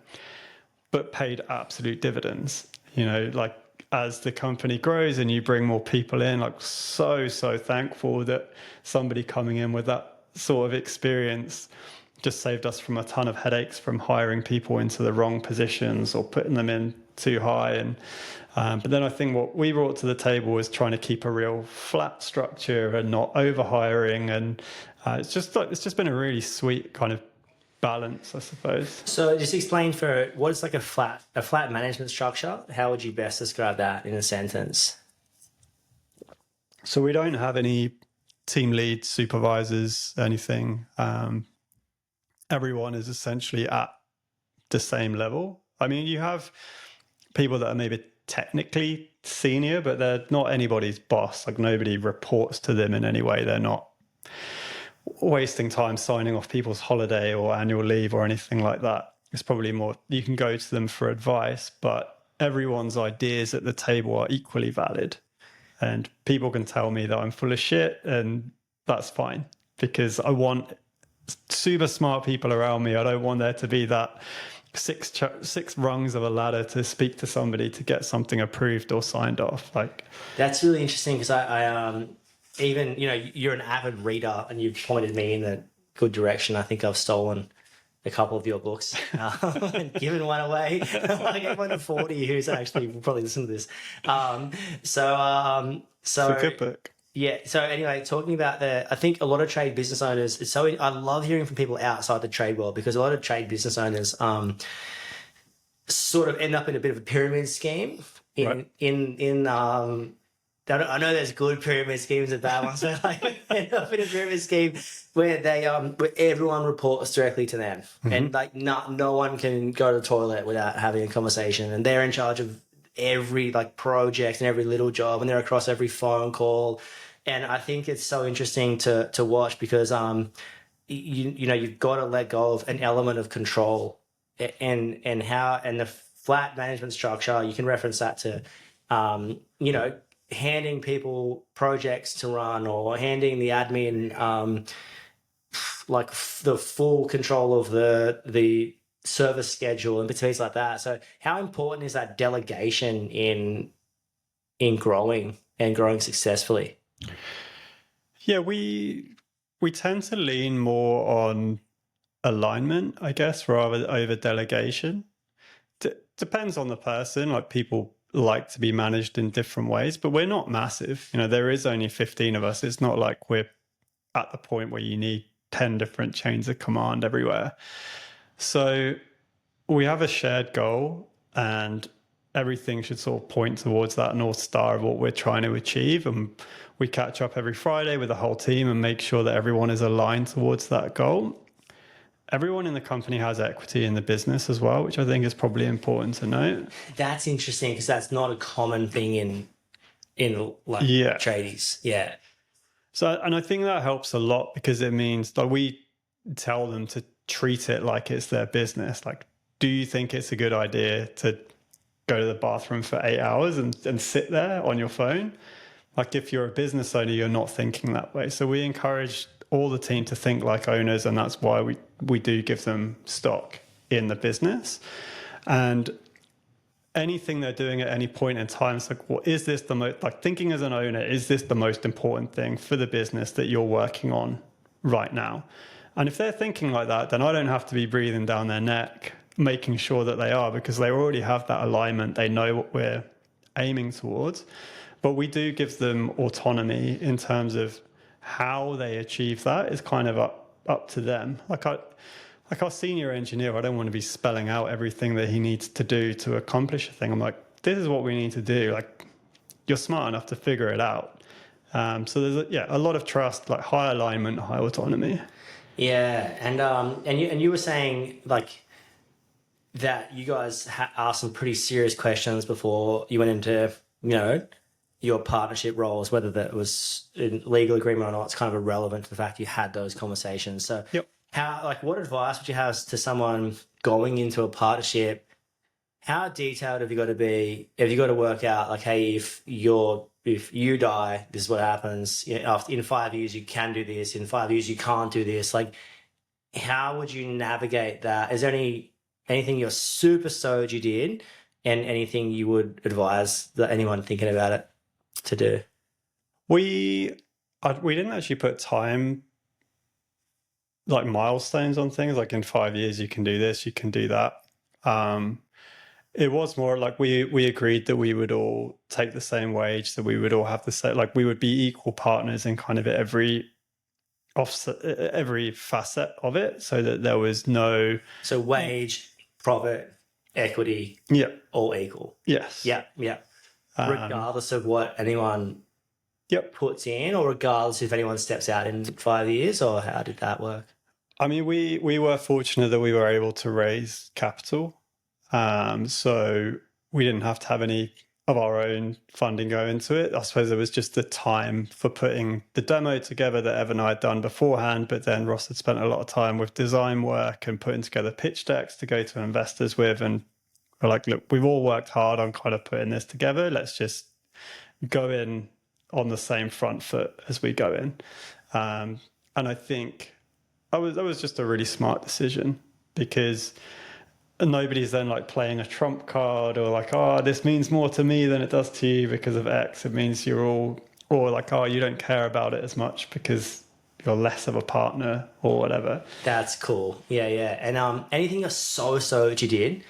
but paid absolute dividends. As the company grows and you bring more people in, so thankful that somebody coming in with that sort of experience just saved us from a ton of headaches from hiring people into the wrong positions or putting them in too high. And but then I think what we brought to the table was trying to keep a real flat structure and not overhiring. And it's just been a really sweet kind of balance, I suppose. So just explain what is like a flat management structure. How would you best describe that in a sentence? So we don't have any team leads, supervisors, anything. Everyone is essentially at the same level. I mean, you have people that are maybe technically senior, but they're not anybody's boss. Like nobody reports to them in any way. They're not wasting time signing off people's holiday or annual leave or anything like that. It's probably more, you can go to them for advice, but everyone's ideas at the table are equally valid. And people can tell me that I'm full of shit, and that's fine, because I want super smart people around me. I don't want there to be that six rungs of a ladder to speak to somebody to get something approved or signed off. Like, That's really interesting because I even, you know, you're an avid reader and you've pointed me in a good direction. I think I've stolen a couple of your books and given one away. Like everyone at 40 who's actually will probably listen to this. So it's a good book. yeah. So anyway, talking about I think a lot of trade business owners. I love hearing from people outside the trade world, because a lot of trade business owners sort of end up in a bit of a pyramid scheme. I know there's good pyramid schemes and bad ones, but like end up in a pyramid scheme where where everyone reports directly to them, and like no one can go to the toilet without having a conversation, and they're in charge of every like project and every little job, and they're across every phone call. And I think it's so interesting to watch, because you know, you've got to let go of an element of control, and the flat management structure. You can reference that to you know, handing people projects to run, or handing the admin like the full control of the service schedule and things like that. So how important is that delegation in growing successfully? Yeah, we tend to lean more on alignment, I guess, rather over delegation. Depends on the person. Like, people like to be managed in different ways, but we're not massive. You know, there is only 15 of us. It's not like we're at the point where you need 10 different chains of command everywhere. So we have a shared goal, and everything should sort of point towards that North Star of what we're trying to achieve. And we catch up every Friday with the whole team and make sure that everyone is aligned towards that goal. Everyone in the company has equity in the business as well, which I think is probably important to note. That's interesting, because that's not a common thing in like tradies. Yeah. So, and I think that helps a lot, because it means that we tell them to treat it like it's their business. Like, do you think it's a good idea to go to the bathroom for 8 hours and sit there on your phone? Like, if you're a business owner, you're not thinking that way. So we encourage all the team to think like owners, and that's why we do give them stock in the business. And anything they're doing at any point in time, it's like, well, is this the most, like, thinking as an owner, is this the most important thing for the business that you're working on right now? And if they're thinking like that, then I don't have to be breathing down their neck, making sure that they are, because they already have that alignment. They know what we're aiming towards. But we do give them autonomy in terms of how they achieve that is kind of up to them. Like our senior engineer, I don't want to be spelling out everything that he needs to do to accomplish a thing. I'm like, this is what we need to do. Like, you're smart enough to figure it out. So there's a lot of trust, like high alignment, high autonomy. Yeah, and you were saying like that you guys asked some pretty serious questions before you went into, you know, your partnership roles, whether that was in legal agreement or not. It's kind of irrelevant to the fact you had those conversations. So what advice would you have to someone going into a partnership? How detailed have you got to be? Have you got to work out like, hey, if you die, this is what happens. You know, in 5 years you can do this. In 5 years you can't do this. Like, how would you navigate that? Is there anything you're super stoked you did, and anything you would advise that anyone thinking about it to do? We didn't actually put time, like milestones on things, like in 5 years you can do this, you can do that. It was more like we agreed that we would all take the same wage, that we would all have the same, like we would be equal partners in kind of every facet of it, so that there was no... So wage, profit, equity, all equal. Yes. Yeah. Regardless of what anyone Yep. puts in, or regardless if anyone steps out in 5 years, or how did that work? I mean, we were fortunate that we were able to raise capital. So we didn't have to have any of our own funding go into it. I suppose it was just the time for putting the demo together that Evan and I had done beforehand, but then Ross had spent a lot of time with design work and putting together pitch decks to go to investors with. And we're like, look, we've all worked hard on kind of putting this together. Let's just go in on the same front foot as we go in. And I think that was just a really smart decision, because nobody's then like playing a trump card or like, oh, this means more to me than it does to you because of X. It means you're all, or like, oh, you don't care about it as much because you're less of a partner or whatever. That's cool. Yeah, yeah. And anything else so that you did?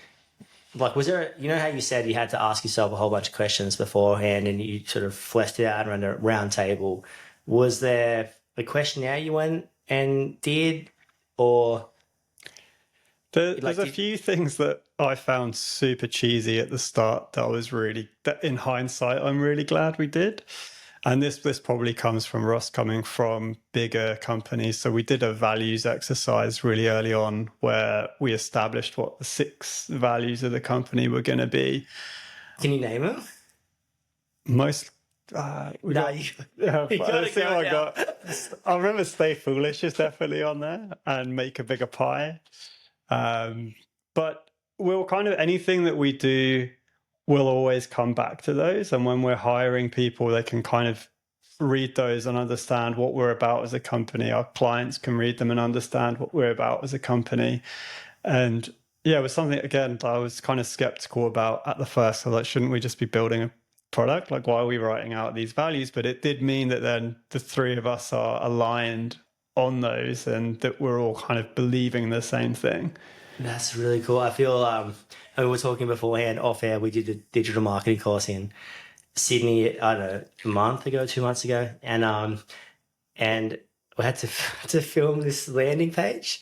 Like, was there, you know how you said you had to ask yourself a whole bunch of questions beforehand and you sort of fleshed it out around a round table. Was there a questionnaire you went and did, or? There's a few things that I found super cheesy at the start that in hindsight, I'm really glad we did. And this probably comes from Ross coming from bigger companies. So we did a values exercise really early on where we established what the 6 values of the company were going to be. Can you name them? Most. I remember Stay Foolish is definitely on there, and Make a Bigger Pie. But we'll kind of, anything that we do, we'll always come back to those. And when we're hiring people, they can kind of read those and understand what we're about as a company. Our clients can read them and understand what we're about as a company. And yeah, it was something, again, I was kind of skeptical about at the first. So like, shouldn't we just be building a product? Like, why are we writing out these values? But it did mean that then the 3 of us are aligned on those and that we're all kind of believing the same thing. That's really cool. I feel, we were talking beforehand off air, we did a digital marketing course in Sydney, I don't know, a month ago, 2 months ago. And we had to film this landing page.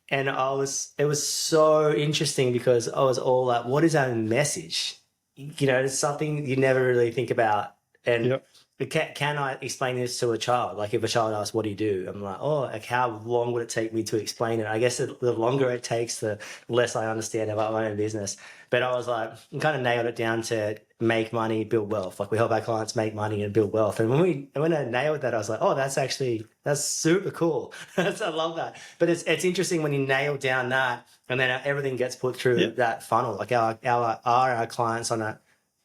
And it was so interesting because I was all like, what is our message? You know, it's something you never really think about. And Yep. can I explain this to a child? Like if a child asks, what do you do? I'm like, oh, like how long would it take me to explain it? I guess the longer it takes, the less I understand about my own business. But I was like, kind of nailed it down to make money, build wealth. Like we help our clients make money and build wealth. And when I nailed that, I was like, oh, that's super cool. I love that. But it's interesting when you nail down that and then everything gets put through that funnel. Like our clients on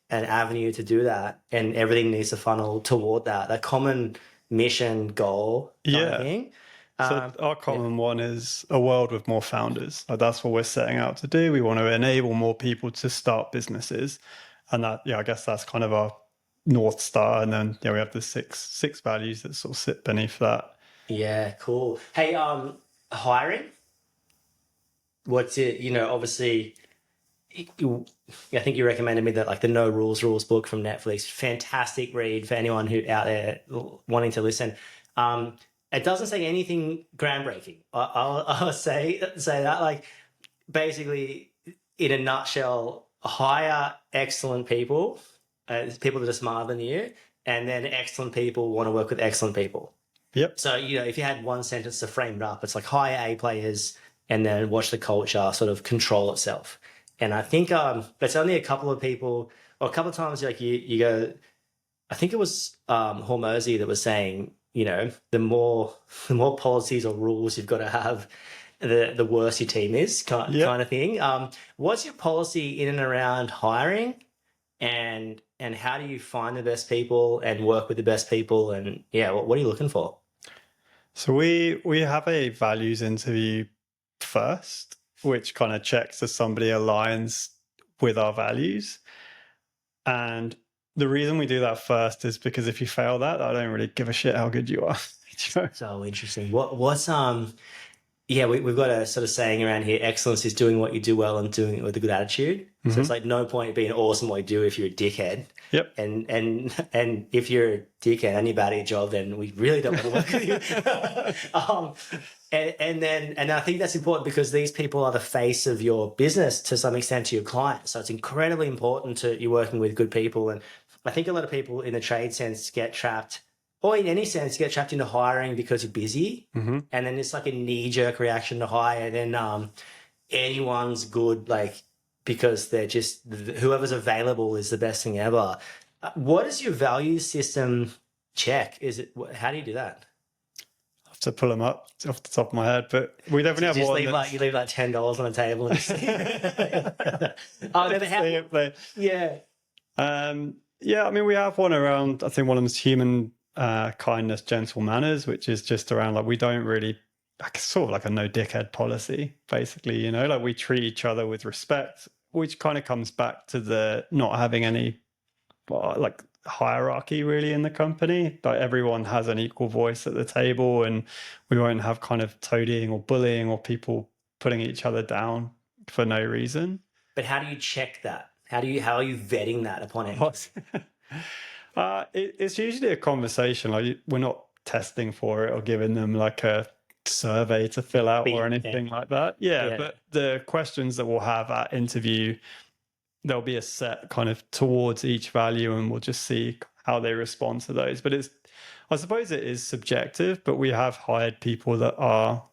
an avenue to do that, and everything needs to funnel toward that common mission goal kind of thing. So our common one is a world with more founders. Like that's what we're setting out to do. We want to enable more people to start businesses, and that, I guess that's kind of our North Star. And then we have the six values that sort of sit beneath that. Yeah, cool. Hey, hiring. What's it? You know, obviously, I think you recommended me that like the No Rules book from Netflix. Fantastic read for anyone who out there wanting to listen. It doesn't say anything groundbreaking. I'll say that, like, basically in a nutshell, hire excellent people, people that are smarter than you, and then excellent people want to work with excellent people. Yep. So, you know, if you had one sentence to frame it up, it's like hire A players and then watch the culture sort of control itself. And I think it's only a couple of people, or a couple of times, like you go, I think it was Hormozy that was saying, you know, the more policies or rules you've got to have, the worse your team is, kind of thing. What's your policy in and around hiring, and how do you find the best people and work with the best people? And what are you looking for? So we have a values interview first, which kind of checks if somebody aligns with our values. And the reason we do that first is because if you fail that, I don't really give a shit how good you are. So interesting. What's we've got a sort of saying around here: excellence is doing what you do well and doing it with a good attitude. Mm-hmm. So it's like no point being awesome what you do if you're a dickhead. Yep. And if you're a dickhead and you're bad at your job, then we really don't want to work with you. And I think that's important because these people are the face of your business to some extent to your clients. So it's incredibly important to you working with good people. And I think a lot of people in the trade sense get trapped or in any sense, you get trapped into hiring because you're busy, Mm-hmm. and then it's like a knee-jerk reaction to hire. Then anyone's good, like because they're just whoever's available is the best thing ever. What is your value system check? Is it how do you do that? I have to pull them up off the top of my head, but we definitely have Just one. leave you leave like $10 on the table and just oh, never had, yeah. Yeah, I mean, we have one around, I think one of them is human kindness, gentle manners, which is just around like we don't really, like sort of like a no dickhead policy, basically, you know, like we treat each other with respect, which kind of comes back to the not having any like hierarchy really in the company. Like everyone has an equal voice at the table, and we won't have kind of toadying or bullying or people putting each other down for no reason. But how do you check that? How are you vetting that upon entry? It's usually a conversation. Like we're not testing for it or giving them like a survey to fill out or anything like that. Yeah, but the questions that we'll have at interview, there'll be a set kind of towards each value, and we'll just see how they respond to those. But I suppose it is subjective, but we have hired people that are,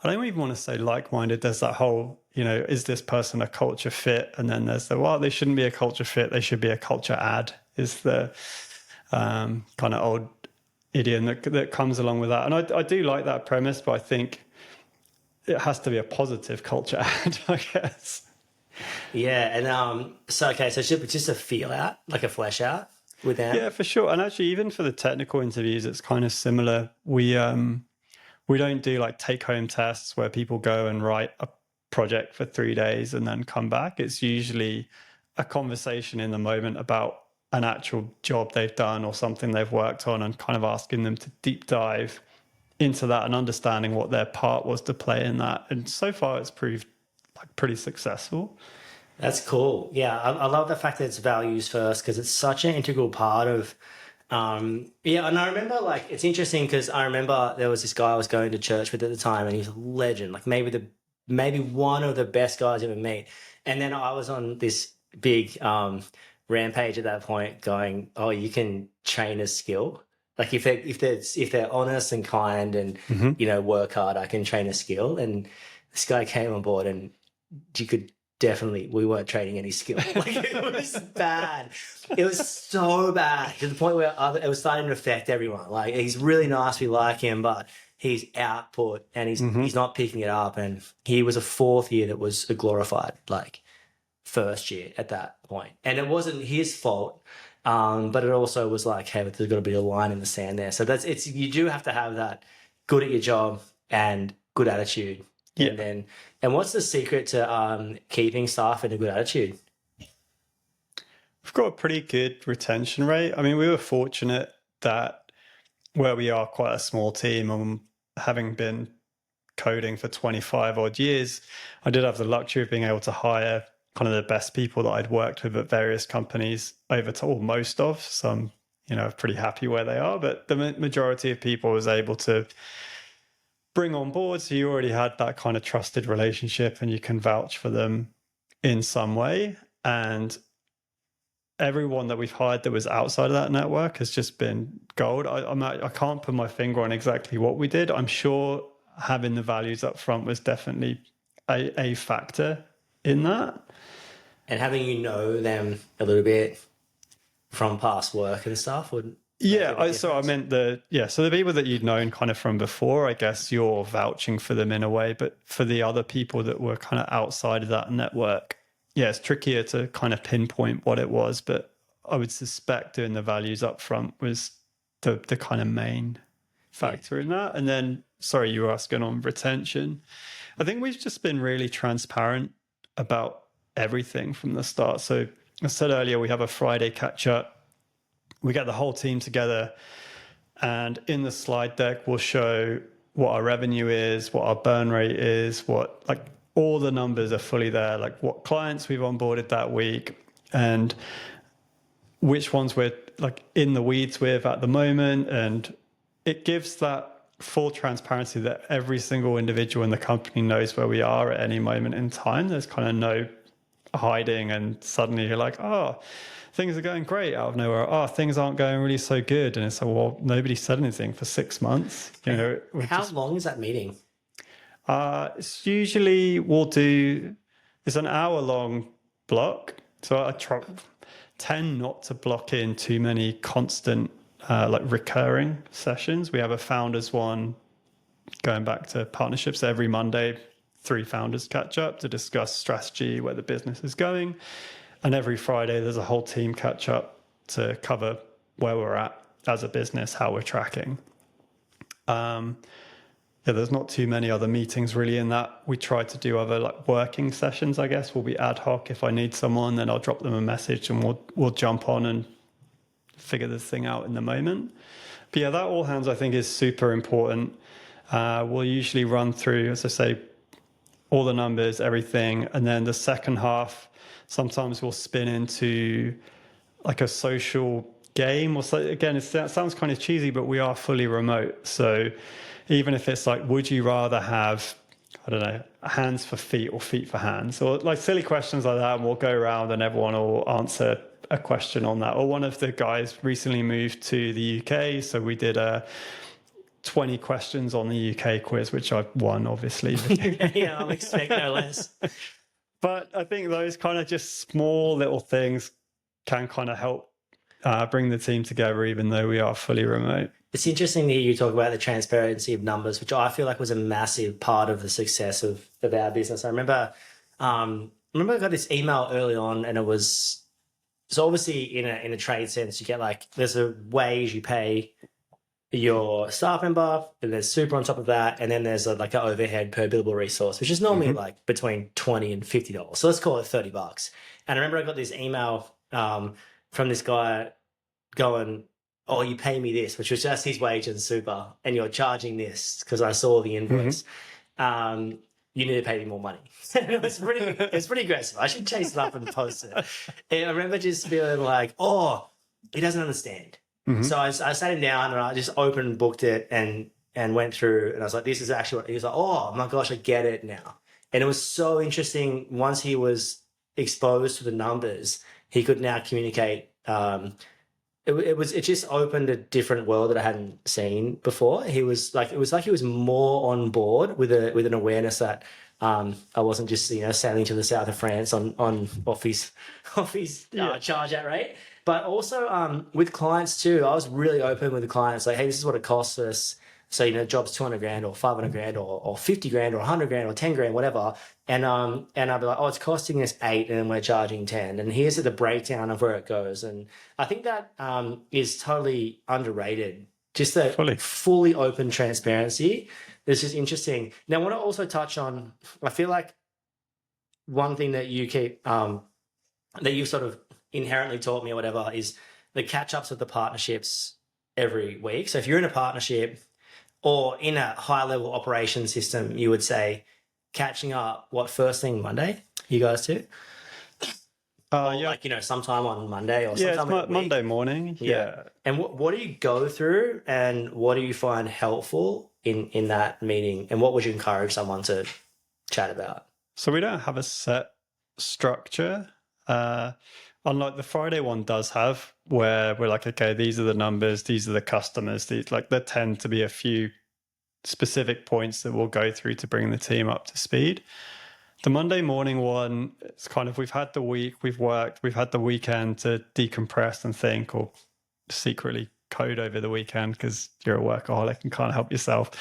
I don't even want to say like-minded. There's that whole, you know, is this person a culture fit? And then there's well, they shouldn't be a culture fit. They should be a culture add is the kind of old idiom that comes along with that. And I do like that premise, but I think it has to be a positive culture add, I guess. Yeah, and so it's just a feel out, like a flesh out with them. Yeah, for sure. And actually, even for the technical interviews, it's kind of similar. We don't do like take-home tests where people go and write a project for 3 days and then come back. It's usually a conversation in the moment about an actual job they've done or something they've worked on, and kind of asking them to deep dive into that and understanding what their part was to play in that. And so far, it's proved like pretty successful. That's cool. Yeah, I love the fact that it's values first because it's such an integral part of. Yeah, and I remember like it's interesting because I remember there was this guy I was going to church with at the time, and he's a legend, like maybe one of the best guys you ever meet. And then I was on this big rampage at that point, going, "Oh, you can train a skill. Like if they're honest and kind and you know work hard, I can train a skill." And this guy came on board, and you could. Definitely, we weren't training any skill. Like it was bad. It was so bad to the point where it was starting to affect everyone. Like he's really nice, we like him, but his output and he's not picking it up. And he was a fourth year that was a glorified like first year at that point. And it wasn't his fault, but it also was like, hey, there's got to be a line in the sand there. So you do have to have that good at your job and good attitude. Yeah. And what's the secret to keeping staff in a good attitude? We've got a pretty good retention rate. I mean, we were fortunate that where we are quite a small team, and having been coding for 25 odd years, I did have the luxury of being able to hire kind of the best people that I'd worked with at various companies over to most of. Some, you know, pretty happy where they are, but the majority of people was able to bring on board. So you already had that kind of trusted relationship and you can vouch for them in some way. And everyone that we've hired that was outside of that network has just been gold. I can't put my finger on exactly what we did. I'm sure having the values up front was definitely a factor in that. And having them a little bit from past work and stuff would. Yeah, so I meant so the people that you'd known kind of from before, I guess you're vouching for them in a way, but for the other people that were kind of outside of that network, yeah, it's trickier to kind of pinpoint what it was, but I would suspect doing the values up front was the kind of main factor in that. And then, sorry, you were asking on retention. I think we've just been really transparent about everything from the start. So I said earlier, we have a Friday catch up. We get the whole team together, and in the slide deck, we'll show what our revenue is, what our burn rate is, what like all the numbers are fully there, like what clients we've onboarded that week and which ones we're like in the weeds with at the moment. And it gives that full transparency that every single individual in the company knows where we are at any moment in time. There's kind of no hiding, and suddenly you're like, oh, things are going great out of nowhere. Oh, things aren't going really so good. And it's like, well, nobody said anything for 6 months. You know, How long is that meeting? it's usually it's an hour long block. So I tend not to block in too many constant, like recurring sessions. We have a founders one going back to partnerships every Monday. 3 founders catch up to discuss strategy, where the business is going. And every Friday, there's a whole team catch up to cover where we're at as a business, how we're tracking. There's not too many other meetings really in that. We try to do other like working sessions, I guess. Will be ad hoc. If I need someone, then I'll drop them a message and we'll jump on and figure this thing out in the moment. But yeah, that all hands I think is super important. We'll usually run through, as I say, all the numbers, everything. And then the second half, sometimes we'll spin into like a social game. Or so, again, it sounds kind of cheesy, but we are fully remote. So even if it's like, would you rather have, I don't know, hands for feet or feet for hands? Or like silly questions like that. And we'll go around and everyone will answer a question on that. Or one of the guys recently moved to the UK. So we did 20 questions on the UK quiz, which I won, obviously. Yeah, I'm expecting no less. But I think those kind of just small little things can kind of help bring the team together, even though we are fully remote. It's interesting to hear you talk about the transparency of numbers, which I feel like was a massive part of the success of our business. I remember I got this email early on, and it was, so obviously in a trade sense, you get like, there's a wage you pay your staff member, and there's super on top of that, and then there's like an overhead per billable resource, which is normally like between $20 and $50. So let's call it $30. And I remember I got this email from this guy going, oh, you pay me this, which was just his wage and super, and you're charging this because I saw the invoice. You need to pay me more money. It was pretty aggressive. I should chase it up and post it. And I remember just feeling like, oh, he doesn't understand. So I sat him down and I just opened, booked it, and went through, and I was like, this is actually what he was like, oh my gosh, I get it now. And it was so interesting. Once he was exposed to the numbers, he could now communicate. It just opened a different world that I hadn't seen before. It was like he was more on board with an awareness that I wasn't just sailing to the south of France on off his charge at rate. But also with clients too, I was really open with the clients, like, hey, this is what it costs us. So, job's 200 grand or 500 grand or 50 grand or 100 grand or 10 grand, whatever. And I'd be like, oh, it's costing us 8 and then we're charging 10. And here's the breakdown of where it goes. And I think that is totally underrated. Just the fully open transparency. This is interesting. Now, I want to also touch on, I feel like one thing that you keep, that you've sort of inherently taught me or whatever, is the catch-ups of the partnerships every week. So if you're in a partnership or in a high-level operation system, you would say catching up, first thing Monday, you guys do? Like, sometime on Monday or sometime it's Monday morning. Yeah. And what do you go through, and what do you find helpful in that meeting? And what would you encourage someone to chat about? So we don't have a set structure. Unlike the Friday one does have, where we're like, okay, these are the numbers, these are the customers. There tend to be a few specific points that we'll go through to bring the team up to speed. The Monday morning one, it's kind of, we've had the week, we've worked, we've had the weekend to decompress and think, or secretly code over the weekend because you're a workaholic and can't help yourself.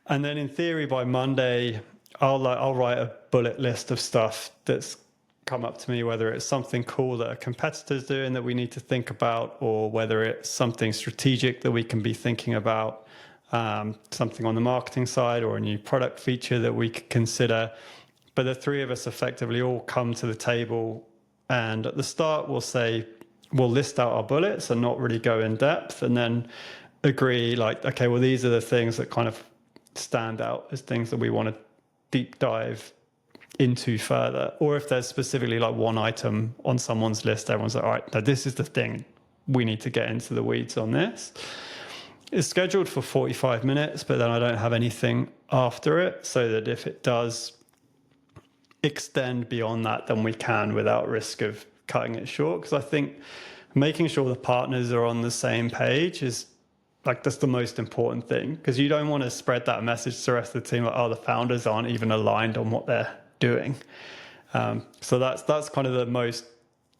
And then in theory, by Monday, I'll write a bullet list of stuff that's come up to me, whether it's something cool that a competitor's doing that we need to think about, or whether it's something strategic that we can be thinking about, something on the marketing side or a new product feature that we could consider. But the three of us effectively all come to the table, and at the start we'll list out our bullets and not really go in depth, and then agree like, okay, well, these are the things that kind of stand out as things that we want to deep dive into further. Or if there's specifically like one item on someone's list, everyone's like, all right, now this is the thing, we need to get into the weeds on this. It's scheduled for 45 minutes, but then I don't have anything after it, so that if it does extend beyond that than we can without risk of cutting it short. Because I think making sure the partners are on the same page is like, that's the most important thing, because you don't want to spread that message to the rest of the team like, oh, the founders aren't even aligned on what they're doing. So that's kind of the most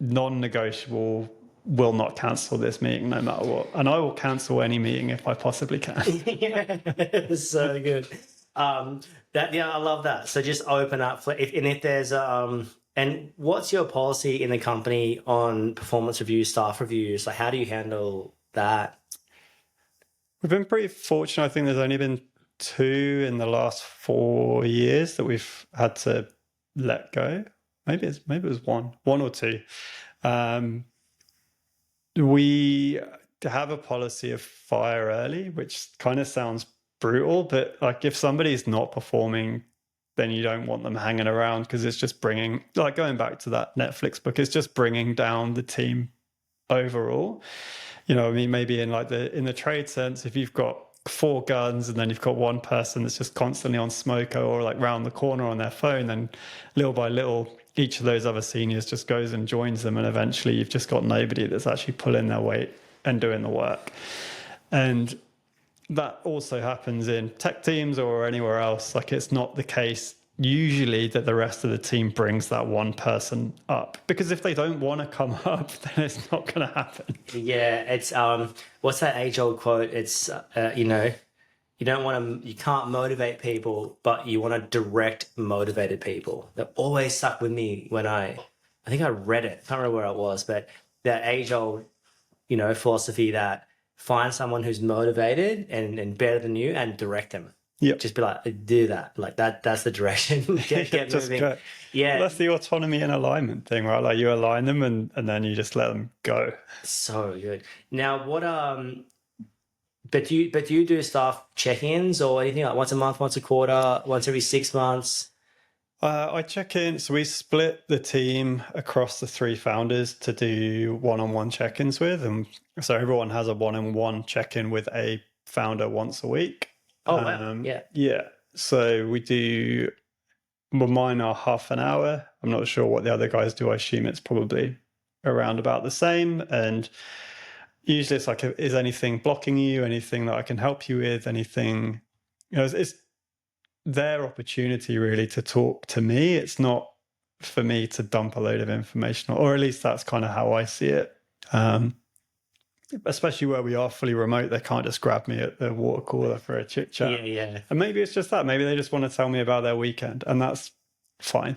non-negotiable. Will not cancel this meeting no matter what, and I will cancel any meeting if I possibly can. Yeah, so good. I love that. So just open up for if there's and what's your policy in the company on performance reviews, staff reviews? Like, how do you handle that? We've been pretty fortunate. I think there's only been 2 in the last 4 years that we've had to let go. Maybe it was one or two. We have a policy of fire early, which kind of sounds brutal, but like if somebody's not performing, then you don't want them hanging around, because it's just bringing, like going back to that Netflix book, it's just bringing down the team overall. You know, I mean, maybe in the trade sense, if you've got 4 guns and then you've got one person that's just constantly on smoko or like round the corner on their phone, then little by little, each of those other seniors just goes and joins them, and eventually you've just got nobody that's actually pulling their weight and doing the work. And that also happens in tech teams or anywhere else. Like, it's not the case usually that the rest of the team brings that one person up, because if they don't want to come up, then it's not going to happen. Yeah, it's what's that age-old quote? It's you can't motivate people, but you want to direct motivated people. That always stuck with me when I think I read it. I can't remember where it was, but that age-old, philosophy that find someone who's motivated and better than you and direct them. Yep. Just be like, do that. Like that's the direction. Get moving. Go. Yeah. Well, that's the autonomy and alignment thing, right? Like, you align them and then you just let them go. So good. Now, what but do you do staff check-ins or anything, like once a month, once a quarter, once every 6 months? I check in. So we split the team across the 3 founders to do one-on-one check-ins with, and so everyone has a one-on-one check-in with a founder once a week. Oh, wow. Yeah. So we do. Well, mine are half an hour. I'm not sure what the other guys do. I assume it's probably around about the same. And usually it's like, is anything blocking you? Anything that I can help you with? Anything, it's their opportunity really to talk to me. It's not for me to dump a load of information, or at least that's kind of how I see it. Especially where we are fully remote, they can't just grab me at the water cooler for a chit chat. Yeah. And maybe it's just that. Maybe they just want to tell me about their weekend, and that's fine.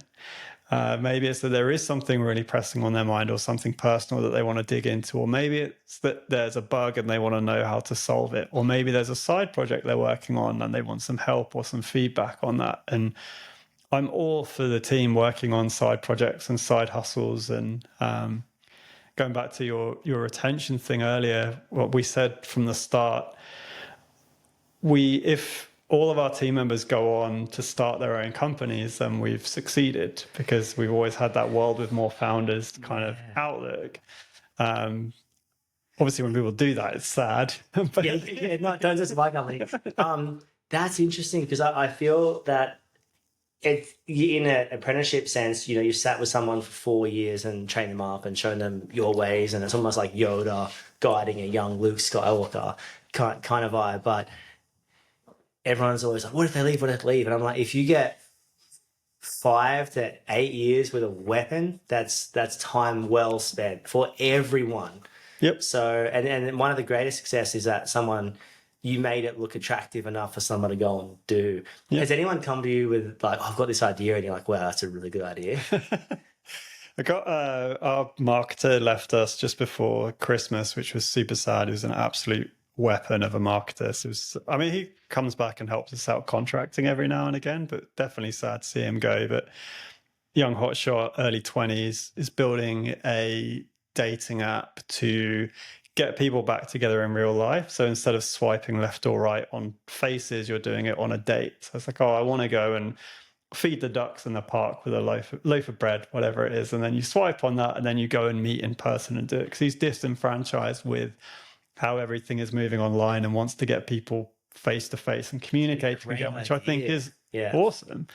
Maybe it's that there is something really pressing on their mind, or something personal that they want to dig into, or maybe it's that there's a bug and they want to know how to solve it, or maybe there's a side project they're working on and they want some help or some feedback on that. And I'm all for the team working on side projects and side hustles. And going back to your retention thing earlier, what we said from the start, if all of our team members go on to start their own companies, then we've succeeded, because we've always had that world with more founders kind of outlook. Obviously, when people do that, it's sad. But No, don't just my company. That's interesting, because I feel that in an apprenticeship sense, you sat with someone for 4 years and trained them up and shown them your ways, and it's almost like Yoda guiding a young Luke Skywalker kind of vibe. But everyone's always like, what if they leave? What if they leave? And I'm like, if you get 5 to 8 years with a weapon, that's time well spent for everyone. Yep. So, and one of the greatest success is that you made it look attractive enough for someone to go and do. Yep. Has anyone come to you with like, I've got this idea, and you're like, wow, that's a really good idea? I got our marketer left us just before Christmas, which was super sad. He was an absolute weapon of a marketer. So he comes back and helps us out contracting every now and again, but definitely sad to see him go. But young hotshot, early 20s, is building a dating app to get people back together in real life. So instead of swiping left or right on faces, you're doing it on a date. So it's like, I want to go and feed the ducks in the park with a loaf of bread, whatever it is. And then you swipe on that, and then you go and meet in person and do it, because he's disenfranchised with how everything is moving online and wants to get people face to face and communicating again, which I think is awesome.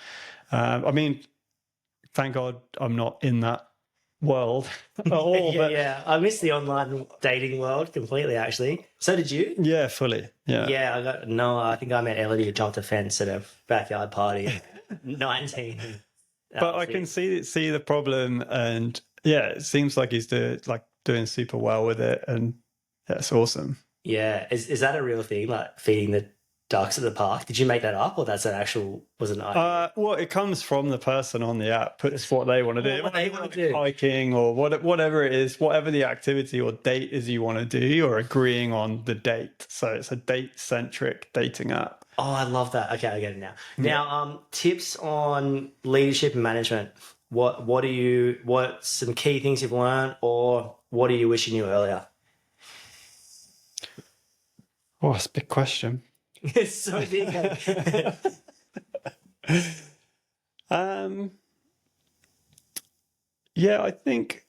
thank God I'm not in that world at all. But Yeah. I miss the online dating world completely, actually. So did you? yeah, fully. Yeah. Yeah, I think I met Elodie who jumped a fence at a backyard party at 19. That But was I can it. see the problem, and yeah, it seems like he's doing super well with it, and that's awesome. Yeah. Is that a real thing? Like feeding the ducks at the park? Did you make that up or that's an actual, was an idea? Well, it comes from the person on the app. Puts what they want to do, What they want to do. hiking or whatever it is, whatever the activity or date is you want to do. You're agreeing on the date, so it's a date-centric dating app. Oh, I love that. Okay, I get it now. Now, tips on leadership and management. What some key things you've learned, or what do you wish you knew earlier? Oh, that's a big question. It's so big. Yeah, I think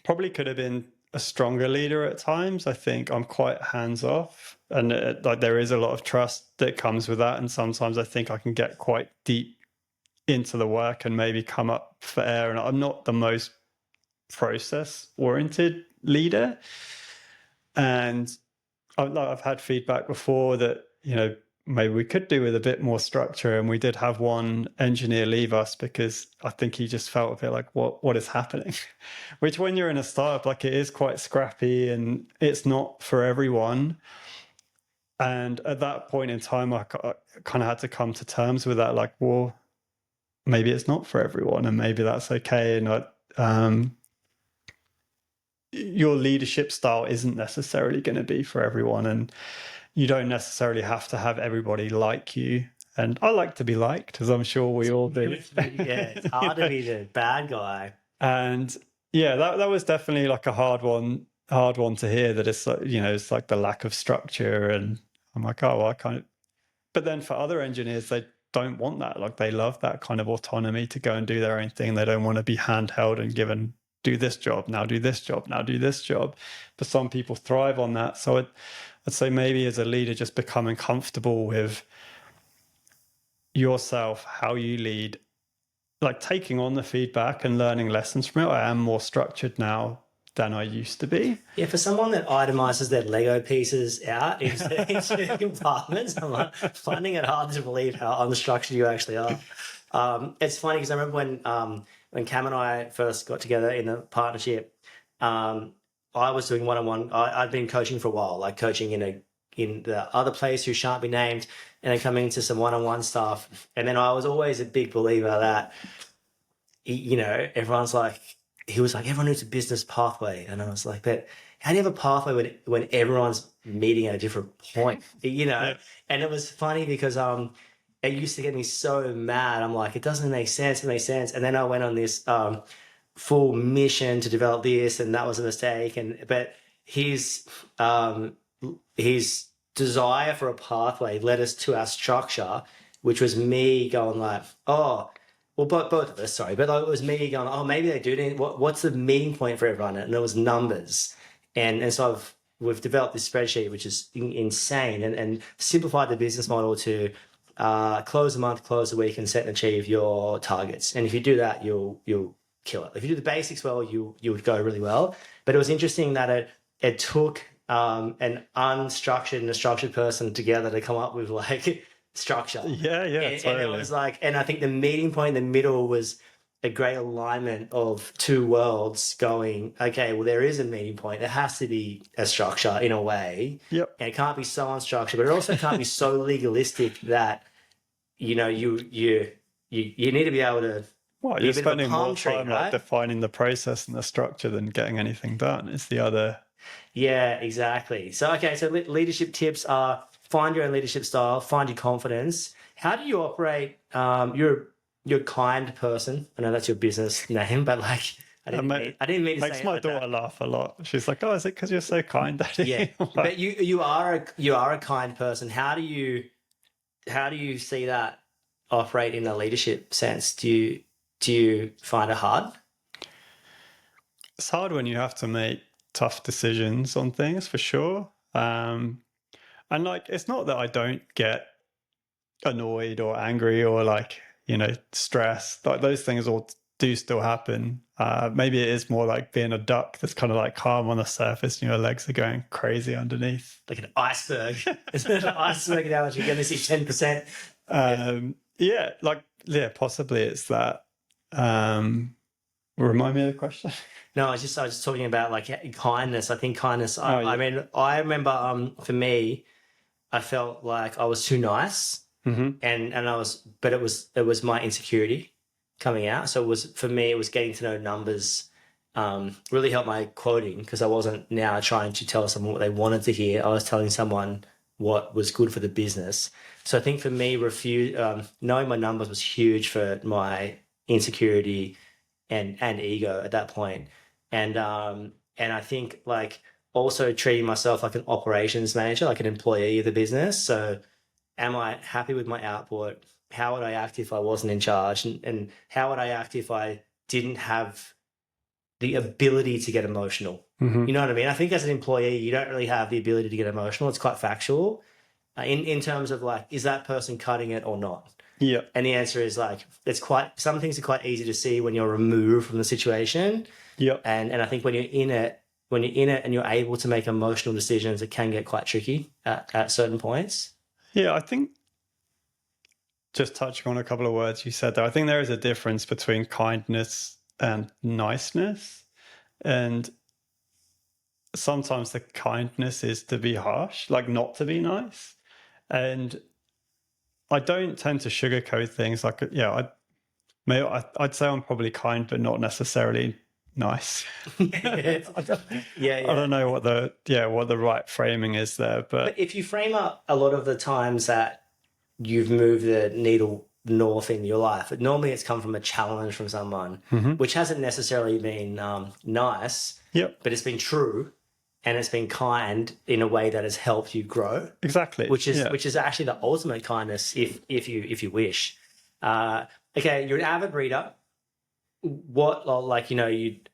probably could have been a stronger leader at times. I think I'm quite hands off, and like there is a lot of trust that comes with that. And sometimes I think I can get quite deep into the work and maybe come up for air. And I'm not the most process oriented leader, and I've had feedback before that maybe we could do with a bit more structure. And we did have one engineer leave us because I think he just felt a bit like, what is happening? Which when you're in a startup, like it is quite scrappy and it's not for everyone. And at that point in time, I kind of had to come to terms with that. Like, well, maybe it's not for everyone and maybe that's okay. And your leadership style isn't necessarily going to be for everyone. And you don't necessarily have to have everybody like you. And I like to be liked, as I'm sure we all do. Yeah, it's hard to be the bad guy. And yeah, that was definitely like a hard one to hear, that it's like, it's like the lack of structure. And I'm like, oh, well, I kind of, but then for other engineers, they don't want that. Like they love that kind of autonomy to go and do their own thing. They don't want to be handheld and given, do this job, now do this job, now do this job. But some people thrive on that. So I'd say maybe as a leader, just becoming comfortable with yourself, how you lead, like taking on the feedback and learning lessons from it. I am more structured now than I used to be. Yeah, for someone that itemizes their Lego pieces out into compartments, I'm like finding it hard to believe how unstructured you actually are. It's funny because I remember when Cam and I first got together in the partnership, I was doing one-on-one. I'd been coaching for a while, like coaching in the other place who shan't be named, and then coming into some one-on-one stuff. And then I was always a big believer that, everyone's like, he was like, everyone needs a business pathway. And I was like, but how do you have a pathway when everyone's meeting at a different point? Yeah. And it was funny because it used to get me so mad. I'm like, it doesn't make sense. It makes sense. And then I went on this full mission to develop this, and that was a mistake. But his desire for a pathway led us to our structure, which was me going like, oh, well, both of us, sorry, but like, it was me going, oh, maybe they do need, what's the meeting point for everyone? And it was numbers. And so we've developed this spreadsheet, which is insane, and simplified the business model to close a month, close a week, and set and achieve your targets. And if you do that, you'll kill it. If you do the basics well, you would go really well. But it was interesting that it took an unstructured and a structured person together to come up with like structure. Yeah, And totally. it was like, and I think the meeting point in the middle was a great alignment of two worlds going, okay, well, there is a meeting point. There has to be a structure in a way. Yep. And it can't be so unstructured, but it also can't be so legalistic that, you need to be able to. Well, be you're a bit of a spending palm more tree, time right? like defining the process and the structure than getting anything done. It's the other. Yeah, exactly. So, okay, so leadership tips are find your own leadership style, find your confidence. How do you operate? You're a kind person. I know that's your business name, but like, I didn't mean to Makes say it my like daughter that. laugh a lot. She's like, "Oh, is it because you're so kind, Daddy?" Yeah, I'm like, but you are a kind person. How do you see that operate in a leadership sense? Do you find it hard? it's hard when you have to make tough decisions on things, for sure. And like, it's not that I don't get annoyed or angry or like, stressed. Like those things all do still happen. Maybe it is more like being a duck that's kind of like calm on the surface and your legs are going crazy underneath. Like an iceberg. Isn't it an iceberg analogy? You're going to see 10%. Possibly it's that. Remind me of the question. No, I was just talking about like kindness. I think kindness. I mean, I remember for me, I felt like I was too nice, and but it was my insecurity coming out. So for me, it was getting to know numbers. Really helped my quoting, because I wasn't now trying to tell someone what they wanted to hear. I was telling someone what was good for the business. So I think for me, knowing my numbers was huge for my insecurity and ego at that point. And I think like also treating myself like an operations manager, like an employee of the business. So am I happy with my output? How would I act if I wasn't in charge? And how would I act if I didn't have the ability to get emotional? You know what I mean? I think as an employee, you don't really have the ability to get emotional. It's quite factual in terms of like, is that person cutting it or not? Yeah. And the answer is like, some things are quite easy to see when you're removed from the situation. Yep. And I think when you're in it and you're able to make emotional decisions, it can get quite tricky at certain points. Yeah, I think just touching on a couple of words you said there, I think there is a difference between kindness and niceness. And sometimes the kindness is to be harsh, like not to be nice. And I don't tend to sugarcoat things. Like, I'd say I'm probably kind, but not necessarily nice. Yeah. I don't know what the right framing is there, but if you frame up a lot of the times that you've moved the needle north in your life, normally it's come from a challenge from someone, which hasn't necessarily been nice, but it's been true. And it's been kind in a way that has helped you grow. Exactly. Which is actually the ultimate kindness, if you wish. Okay, you're an avid reader.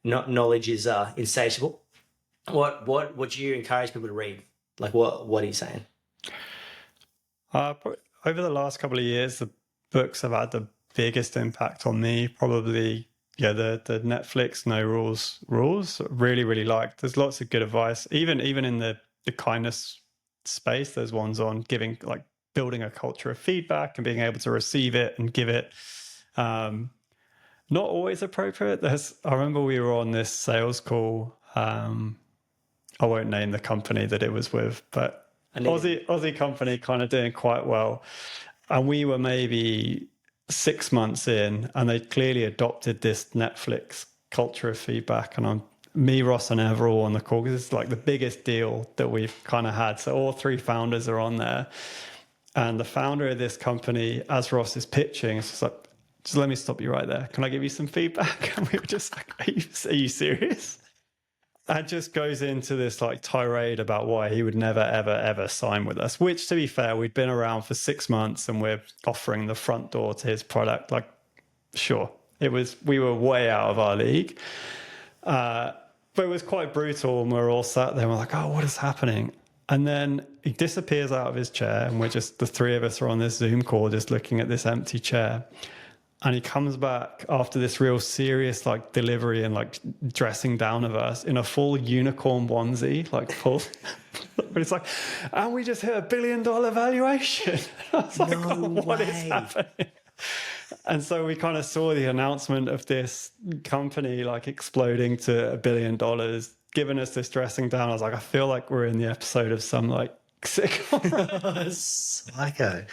Knowledge is insatiable. What would you encourage people to read? Like what are you saying? Over the last couple of years, the books have had the biggest impact on me. Probably. Yeah, the Netflix No Rules really, really liked. There's lots of good advice. Even in the kindness space, there's ones on building a culture of feedback and being able to receive it and give it. Not always appropriate. I remember we were on this sales call. I won't name the company that it was with, but Aussie company kind of doing quite well. And we were maybe 6 months in, and they clearly adopted this Netflix culture of feedback. And me, Ross, and Ev are all on the call because it's like the biggest deal that we've kind of had. So all three founders are on there. And the founder of this company, as Ross is pitching, it's just like, just let me stop you right there. Can I give you some feedback? And we were just like, are you serious? And just goes into this like tirade about why he would never, ever, ever sign with us, which, to be fair, we'd been around for 6 months and we're offering the front door to his product. Like, sure, we were way out of our league. But it was quite brutal, and we're all sat there and we're like, oh, what is happening? And then he disappears out of his chair, and the three of us are on this Zoom call just looking at this empty chair. And he comes back after this real serious like delivery and like dressing down of us in a full unicorn onesie, like full. But it's like, and we just hit $1 billion valuation. I was like, what is happening? And so we kind of saw the announcement of this company like exploding to $1 billion, giving us this dressing down. I was like, I feel like we're in the episode of some like sitcom. Psycho.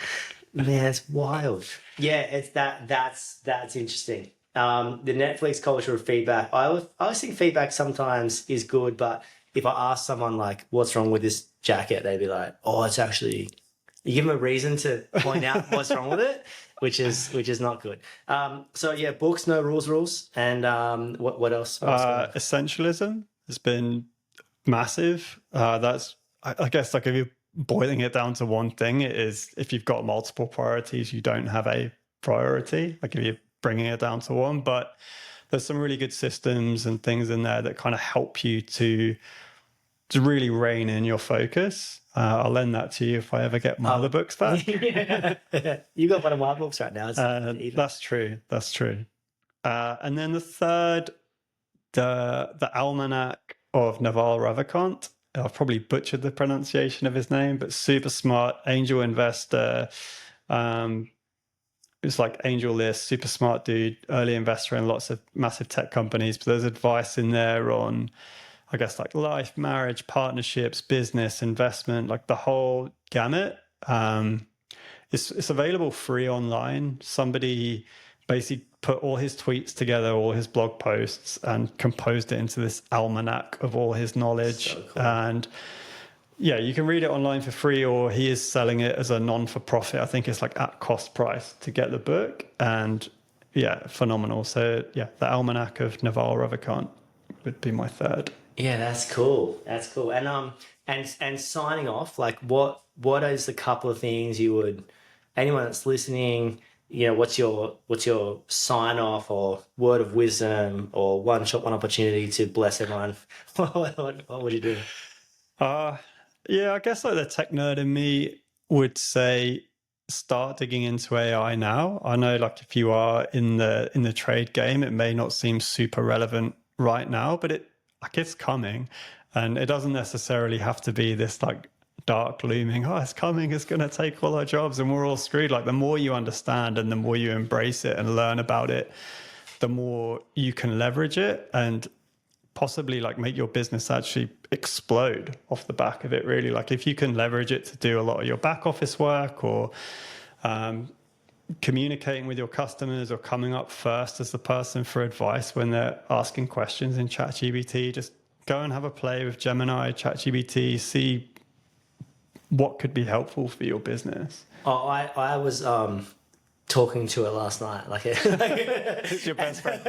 Man, it's wild. Yeah, it's that's interesting. The Netflix culture of feedback. I always think feedback sometimes is good, but if I ask someone like, what's wrong with this jacket, they'd be like, oh, it's actually, you give them a reason to point out what's wrong with it, which is not good. So yeah, books, No Rules. And what else? Essentialism has been massive. That's, I guess, like if you're boiling it down to one thing, it is if you've got multiple priorities, you don't have a priority. Like if you're bringing it down to one, but there's some really good systems and things in there that kind of help you to really rein in your focus. I'll lend that to you if I ever get my other books back. Yeah. You got one of my books right now. That's true. And then the third, the Almanac of Naval Ravikant. I've probably butchered the pronunciation of his name, but super smart angel investor. It's like angel list, super smart dude, early investor in lots of massive tech companies. But there's advice in there on, I guess, like life, marriage, partnerships, business, investment, like the whole gamut. It's available free online. Somebody basically put all his tweets together, all his blog posts, and composed it into this almanac of all his knowledge. So cool. And yeah, you can read it online for free, or he is selling it as a non-for-profit. I think it's like at cost price to get the book. And yeah, phenomenal. So yeah, the Almanac of Naval Ravikant would be my third. Yeah, that's cool. That's cool. And signing off, like what is the couple of things you would, anyone that's listening, what's your sign off or word of wisdom or one shot, one opportunity to bless everyone? What would you do? Yeah, I guess like the tech nerd in me would say start digging into AI now. I know like if you are in the trade game, it may not seem super relevant right now, but it's coming. And it doesn't necessarily have to be this like dark looming, oh, it's coming, it's gonna take all our jobs and we're all screwed. Like the more you understand and the more you embrace it and learn about it, the more you can leverage it and possibly like make your business actually explode off the back of it, really. Like if you can leverage it to do a lot of your back office work or communicating with your customers or coming up first as the person for advice when they're asking questions in ChatGPT, just go and have a play with Gemini, ChatGPT, see what could be helpful for your business. Oh, I was talking to her last night, It's your best friend.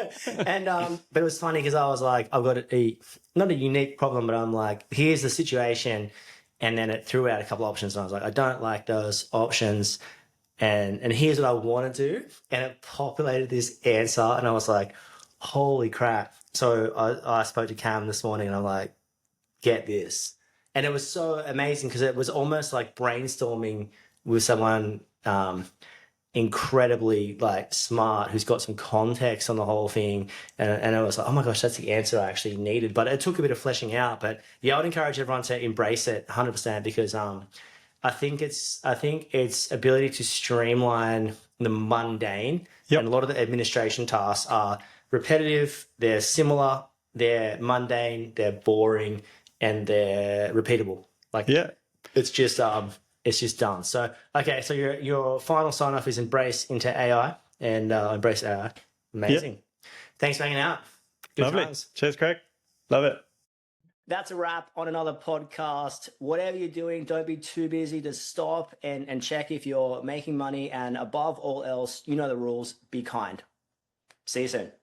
and but it was funny because I was like, I've got not a unique problem, but I'm like, here's the situation, and then it threw out a couple of options, and I was like, I don't like those options, and here's what I want to do, and it populated this answer, and I was like, holy crap! So I spoke to Cam this morning, and I'm like, get this, and it was so amazing because it was almost like brainstorming with someone. Incredibly like smart who's got some context on the whole thing, and I was like, oh my gosh, that's the answer I actually needed, but it took a bit of fleshing out. But yeah, I would encourage everyone to embrace it 100% because I think its ability to streamline the mundane. Yep. And a lot of the administration tasks are repetitive, they're similar, they're mundane, they're boring, and they're repeatable. Like Yeah. it's just done. So okay, so your final sign off is embrace into AI and embrace AI. Amazing. Thanks for hanging out. Good Lovely. times. Cheers, Craig. Love it. That's a wrap on another podcast. Whatever you're doing, don't be too busy to stop and check if you're making money. And above all else, you know the rules. Be kind. See you soon.